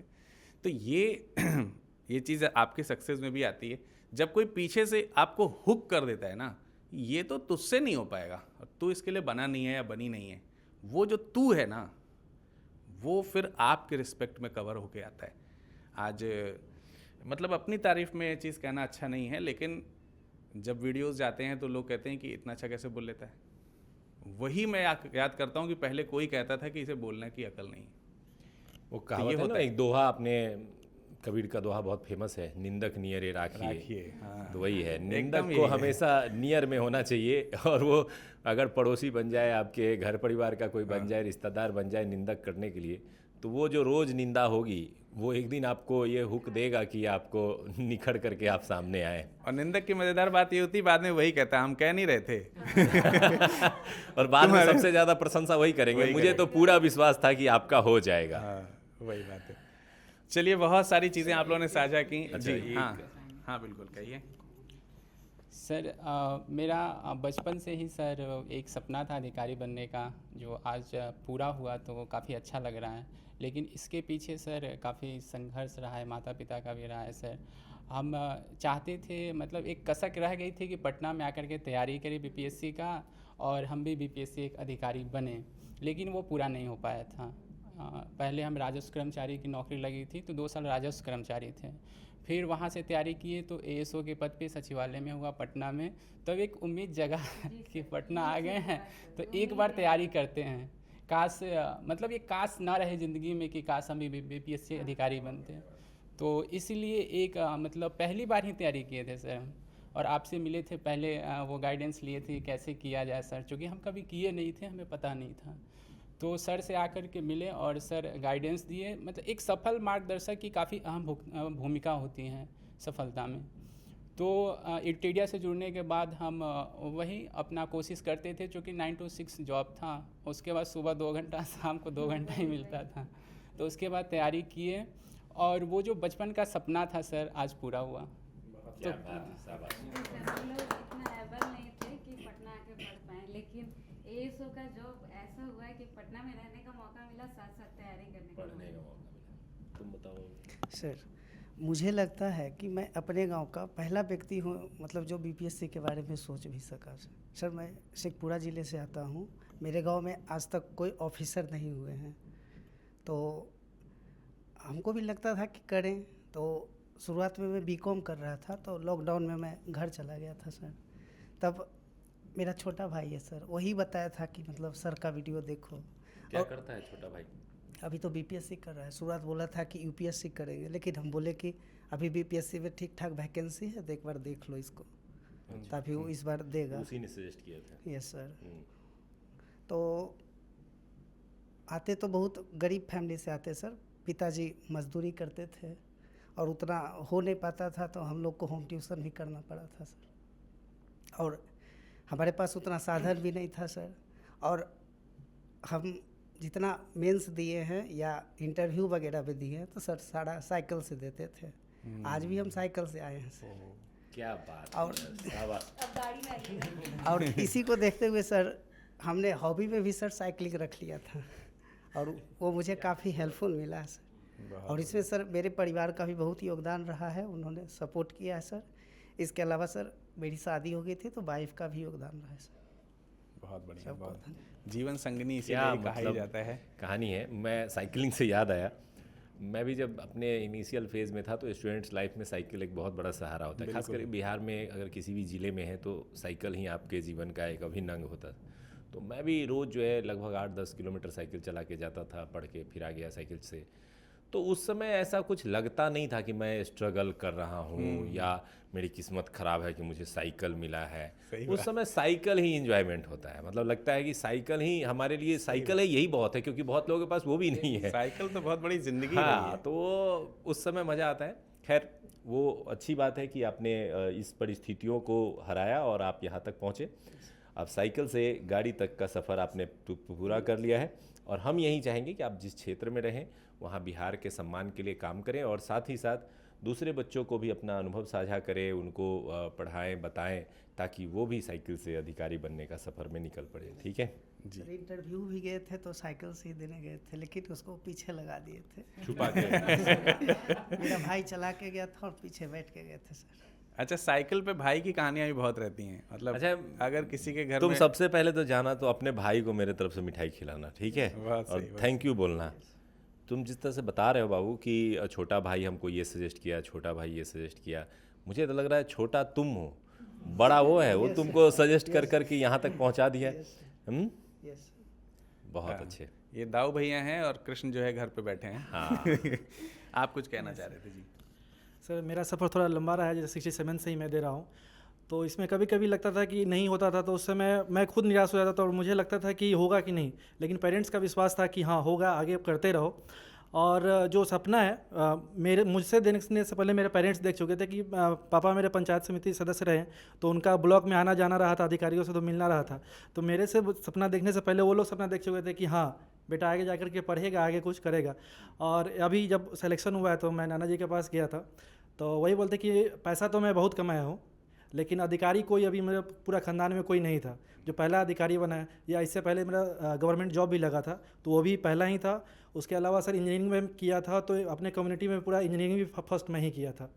तो ये चीज़ आपके सक्सेस में भी आती है, जब कोई पीछे से आपको हुक कर देता है ना, ये तो तुझसे नहीं हो पाएगा और तू इसके लिए बना नहीं है या बनी नहीं है, वो जो तू है ना, वो फिर आपके रिस्पेक्ट में कवर होके आता है। आज मतलब अपनी तारीफ में ये चीज़ कहना अच्छा नहीं है, लेकिन जब वीडियोस जाते हैं तो लोग कहते हैं कि इतना अच्छा कैसे बोल लेता है। वही मैं याद करता हूँ कि पहले कोई कहता था कि इसे बोलने की अकल नहीं।
वो कहावत है ना, एक दोहा, आपने कबीर का दोहा बहुत फेमस है, निंदक नियरे राखिए।
हाँ।
तो वही है, निंदक को हमेशा नियर में होना चाहिए, और वो अगर पड़ोसी बन जाए, आपके घर परिवार का कोई बन जाए, रिश्तेदार बन जाए निंदक करने के लिए, तो वो जो रोज़ निंदा होगी वो एक दिन आपको ये हुक देगा कि आपको निखर करके आप सामने आए।
और निंदक की मज़ेदार बात ये होती है, बाद में वही कहता है हम कह नहीं रहे थे
और बाद में सबसे ज़्यादा प्रशंसा वही करेंगे, मुझे तो पूरा विश्वास था कि आपका हो जाएगा।
वही बात है। चलिए, बहुत सारी चीज़ें आप लोगों ने साझा की। जी हाँ बिल्कुल, कहिए
सर। मेरा बचपन से ही सर एक सपना था अधिकारी बनने का, जो आज पूरा हुआ तो काफ़ी अच्छा लग रहा है। लेकिन इसके पीछे सर काफ़ी संघर्ष रहा है, माता पिता का भी रहा है सर। हम चाहते थे, मतलब एक कसक रह गई थी कि पटना में आकर के तैयारी करें बीपीएससी का और हम भी बीपीएससी एक अधिकारी बने, लेकिन वो पूरा नहीं हो पाया था। पहले हम राजस्व कर्मचारी की नौकरी लगी थी तो 2 साल राजस्व कर्मचारी थे। फिर वहाँ से तैयारी किए तो एएसओ के पद पे सचिवालय में हुआ पटना में। तब एक उम्मीद जगा कि पटना आ गए हैं तो एक बार तैयारी करते हैं, काश मतलब ये काश ना रहे ज़िंदगी में कि काश हम भी बीपीएससी अधिकारी बनते। तो इसलिए एक मतलब पहली बार ही तैयारी किए थे सर, और आपसे मिले थे पहले, वो गाइडेंस लिए थे कैसे किया जाए सर, क्योंकि हम कभी किए नहीं थे, हमें पता नहीं था। तो सर से आकर के मिले और सर गाइडेंस दिए। मतलब एक सफल मार्गदर्शक की काफ़ी अहम भूमिका होती हैं सफलता में। तो एडुटेरिया से जुड़ने के बाद हम वही अपना कोशिश करते थे, चूँकि 9 to 6 जॉब था, उसके बाद सुबह 2 घंटा, शाम को 2 घंटा ही मिलता था। तो उसके बाद तैयारी किए और वो जो बचपन का सपना था सर, आज पूरा हुआ। तो
हम लोग इतना एबल नहीं थे कि पटना आके पढ़ पाएँ, लेकिन एएसओ का जॉब ऐसा हुआ है कि पटना में रहने का मौका मिला, साथ साथ तैयारी करने का
पढ़ने का मौका मिला। तुम बताओ
सर, मुझे लगता है कि मैं अपने गांव का पहला व्यक्ति हूँ, मतलब जो बीपीएससी के बारे में सोच भी सका। सर, मैं शेखपुरा ज़िले से आता हूँ। मेरे गांव में आज तक कोई ऑफिसर नहीं हुए हैं, तो हमको भी लगता था कि करें। तो शुरुआत में मैं बीकॉम कर रहा था, तो लॉकडाउन में मैं घर चला गया था सर। तब मेरा छोटा भाई है सर, वही बताया था कि मतलब सर का वीडियो देखो।
क्या करता है छोटा भाई?
अभी तो बीपीएससी कर रहा है। शुरुआत बोला था कि यूपीएससी करेंगे, लेकिन हम बोले कि अभी बीपीएससी में ठीक ठाक वैकेंसी है, तो एक बार देख लो इसको, तभी वो इस बार देगा।
उसी ने सजेस्ट किया था।
Yes sir. तो आते तो बहुत गरीब फैमिली से आते सर। पिताजी मजदूरी करते थे और उतना हो नहीं पाता था, तो हम लोग को होम ट्यूशन भी करना पड़ा था सर। और हमारे पास उतना साधन भी नहीं था सर। और हम जितना मेंस दिए हैं या इंटरव्यू वगैरह भी दिए हैं, तो सर सारा साइकिल से देते थे। आज भी हम साइकिल से आए हैं सर।
क्या बात
और
शाबाश।
और इसी को देखते हुए सर, हमने हॉबी में भी सर साइकिलिंग रख लिया था, और वो मुझे काफ़ी हेल्पफुल मिला है सर। और इसमें सर मेरे परिवार का भी बहुत योगदान रहा है, उन्होंने सपोर्ट किया है सर। इसके अलावा सर मेरी शादी हो गई थी, तो वाइफ का भी योगदान रहा है सर।
बहुत बढ़िया,
सबको
बहुत
धन्यवाद।
जीवन संगनी
क्या
इसीलिए कहा ही
मतलब
जाता है।
कहानी है। मैं साइकिलिंग से याद आया, मैं भी जब अपने इनिशियल फेज़ में था, तो स्टूडेंट्स लाइफ में साइकिल एक बहुत बड़ा सहारा होता है। खासकर बिहार में अगर किसी भी ज़िले में है, तो साइकिल ही आपके जीवन का एक अभिन्न अंग होता है। तो मैं भी रोज़ जो है लगभग 8-10 किलोमीटर साइकिल चला के जाता था, पढ़ के फिर आ गया साइकिल से। तो उस समय ऐसा कुछ लगता नहीं था कि मैं स्ट्रगल कर रहा हूँ या मेरी किस्मत ख़राब है कि मुझे साइकिल मिला है। उस समय साइकिल ही इंजॉयमेंट होता है। मतलब लगता है कि साइकिल ही हमारे लिए, साइकिल है यही बहुत है, क्योंकि बहुत लोगों के पास वो भी नहीं है।
साइकिल तो बहुत बड़ी जिंदगी
हाँ,
रही है।
तो उस समय मज़ा आता है। खैर, वो अच्छी बात है कि आपने इस परिस्थितियों को हराया और आप यहाँ तक पहुँचे। अब साइकिल से गाड़ी तक का सफ़र आपने पूरा कर लिया है, और हम यही चाहेंगे कि आप जिस क्षेत्र में रहें वहाँ बिहार के सम्मान के लिए काम करें, और साथ ही साथ दूसरे बच्चों को भी अपना अनुभव साझा करें, उनको पढ़ाएं, बताएं, ताकि वो भी साइकिल से अधिकारी बनने का सफ़र में निकल पड़े। ठीक है
जी।
सर इंटरव्यू भी गए थे, तो साइकिल से ही देने गए थे, लेकिन उसको पीछे लगा दिए थे।
छुपा के।
मेरा भाई चला के गया था और पीछे बैठ के गए थे सर।
अच्छा, साइकिल पे भाई की कहानियां भी बहुत रहती हैं। मतलब
अच्छा,
अगर किसी के घर
तुम
में
सबसे पहले तो जाना तो अपने भाई को मेरे तरफ से मिठाई खिलाना, ठीक है,
बहुत
और
सही, बहुत
थैंक यू बोलना। तुम जिस तरह से बता रहे हो बाबू कि छोटा भाई हमको ये सजेस्ट किया, छोटा भाई ये सजेस्ट किया, मुझे तो लग रहा है छोटा तुम हो, बड़ा वो है, वो तुमको सजेस्ट कर करके यहाँ तक पहुँचा दिया।
यस
बहुत अच्छे।
ये दाऊ भैया हैं और कृष्ण जो है घर पे बैठे हैं।
हाँ।
आप कुछ कहना चाह रहे थे जी?
सर मेरा सफ़र थोड़ा लंबा रहा है, जैसे 67 से ही मैं दे रहा हूँ। तो इसमें कभी कभी लगता था कि नहीं होता था, तो उस समय मैं खुद निराश हो जाता था और मुझे लगता था कि होगा कि नहीं, लेकिन पेरेंट्स का विश्वास था कि हाँ होगा, आगे करते रहो। और जो सपना है मेरे मुझसे देखने से पहले मेरे पेरेंट्स देख चुके थे कि पापा मेरे पंचायत समिति सदस्य रहे, तो उनका ब्लॉक में आना जाना रहा था, अधिकारियों से तो मिलना रहा था। तो मेरे से सपना देखने से पहले वो लोग सपना देख चुके थे कि हाँ बेटा आगे जाकर के पढ़ेगा, आगे कुछ करेगा। और अभी जब सिलेक्शन हुआ है तो मैं नाना जी के पास गया था, तो वही बोलते कि पैसा तो मैं बहुत कमाया हूँ, लेकिन अधिकारी कोई अभी मेरे पूरा ख़ानदान में कोई नहीं था जो पहला अधिकारी बना है, या इससे पहले मेरा गवर्नमेंट जॉब भी लगा था तो वो भी पहला ही था। उसके अलावा सर इंजीनियरिंग में किया था, तो अपने कम्युनिटी में पूरा इंजीनियरिंग भी फर्स्ट में ही किया था।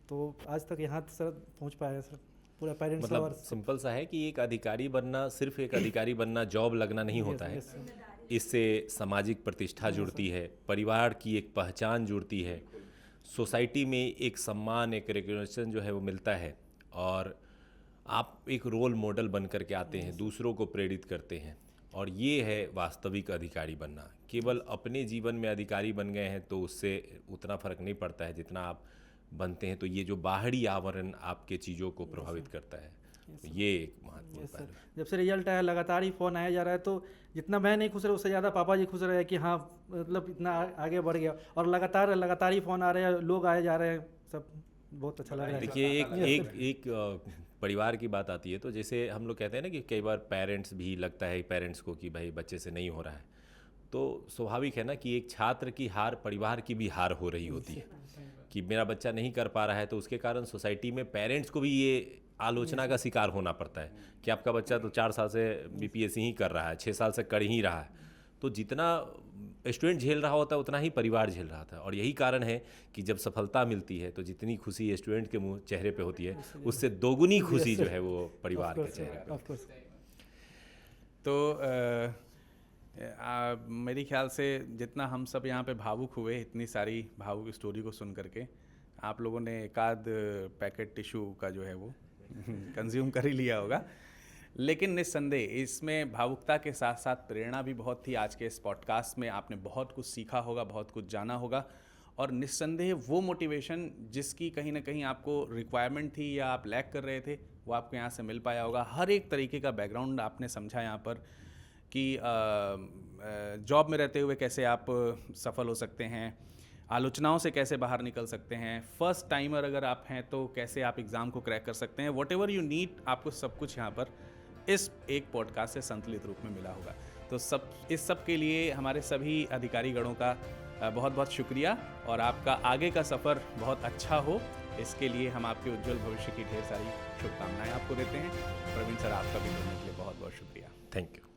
तो आज तक यहाँ सर पहुँच पाया सर, पूरा पेरेंट्स
मतलब सिंपल सा है कि एक अधिकारी बनना, सिर्फ एक अधिकारी बनना, जॉब लगना नहीं होता है। इससे सामाजिक प्रतिष्ठा जुड़ती है, परिवार की एक पहचान जुड़ती है, सोसाइटी में एक सम्मान, एक रिकॉग्निशन जो है वो मिलता है, और आप एक रोल मॉडल बन कर के आते हैं, दूसरों को प्रेरित करते हैं। और ये है वास्तविक अधिकारी बनना। केवल अपने जीवन में अधिकारी बन गए हैं तो उससे उतना फ़र्क नहीं पड़ता है जितना आप बनते हैं तो ये जो बाहरी आवरण आपके चीज़ों को प्रभावित करता है, तो ये एक महत्वपूर्ण पहलू है।
जब से रिजल्ट आया लगातार ही फ़ोन आया जा रहा है, तो जितना मैं नहीं खुश रहा उससे ज़्यादा पापा जी खुश रहे हैं कि हाँ मतलब इतना आगे बढ़ गया, और लगातार ही फ़ोन आ रहे हैं, लोग आए जा रहे हैं, सब बहुत अच्छा लग रहा है।
देखिए एक परिवार की बात आती है तो जैसे हम लोग कहते हैं ना कि कई बार पेरेंट्स भी लगता है पेरेंट्स को कि भाई बच्चे से नहीं हो रहा है, तो स्वाभाविक है ना कि एक छात्र की हार परिवार की भी हार हो रही होती है कि मेरा बच्चा नहीं कर पा रहा है, तो उसके कारण सोसाइटी में पेरेंट्स को भी ये आलोचना का शिकार होना पड़ता है कि आपका बच्चा तो 4 साल से बीपीएससी ही कर रहा है, 6 साल से कर ही रहा है। तो जितना स्टूडेंट झेल रहा होता है उतना ही परिवार झेल रहा था, और यही कारण है कि जब सफलता मिलती है तो जितनी खुशी स्टूडेंट के मुंह चेहरे पे होती है उससे दोगुनी खुशी जो है वो परिवार के चेहरे पे।
तो मेरे ख्याल से जितना हम सब यहाँ पे भावुक हुए इतनी सारी भावुक स्टोरी को सुन करके, आप लोगों ने एक आध पैकेट टिश्यू का जो है वो कंज्यूम कर ही लिया होगा, लेकिन निस्संदेह इसमें भावुकता के साथ साथ प्रेरणा भी बहुत थी। आज के इस पॉडकास्ट में आपने बहुत कुछ सीखा होगा, बहुत कुछ जाना होगा, और निस्संदेह वो मोटिवेशन जिसकी कहीं ना कहीं आपको रिक्वायरमेंट थी या आप लैक कर रहे थे वो आपको यहाँ से मिल पाया होगा। हर एक तरीके का बैकग्राउंड आपने समझा यहाँ पर कि जॉब में रहते हुए कैसे आप सफल हो सकते हैं, आलोचनाओं से कैसे बाहर निकल सकते हैं, फर्स्ट टाइमर अगर आप हैं तो कैसे आप एग्ज़ाम को क्रैक कर सकते हैं। वॉट एवर यू नीड, आपको सब कुछ यहाँ पर इस एक पॉडकास्ट से संतुलित रूप में मिला होगा। तो इस सब के लिए हमारे सभी अधिकारी गणों का बहुत बहुत शुक्रिया, और आपका आगे का सफ़र बहुत अच्छा हो, इसके लिए हम आपके उज्जवल भविष्य की ढेर सारी शुभकामनाएं आपको देते हैं। प्रवीण सर, आपका भी जुड़ने के लिए बहुत बहुत शुक्रिया।
Thank you.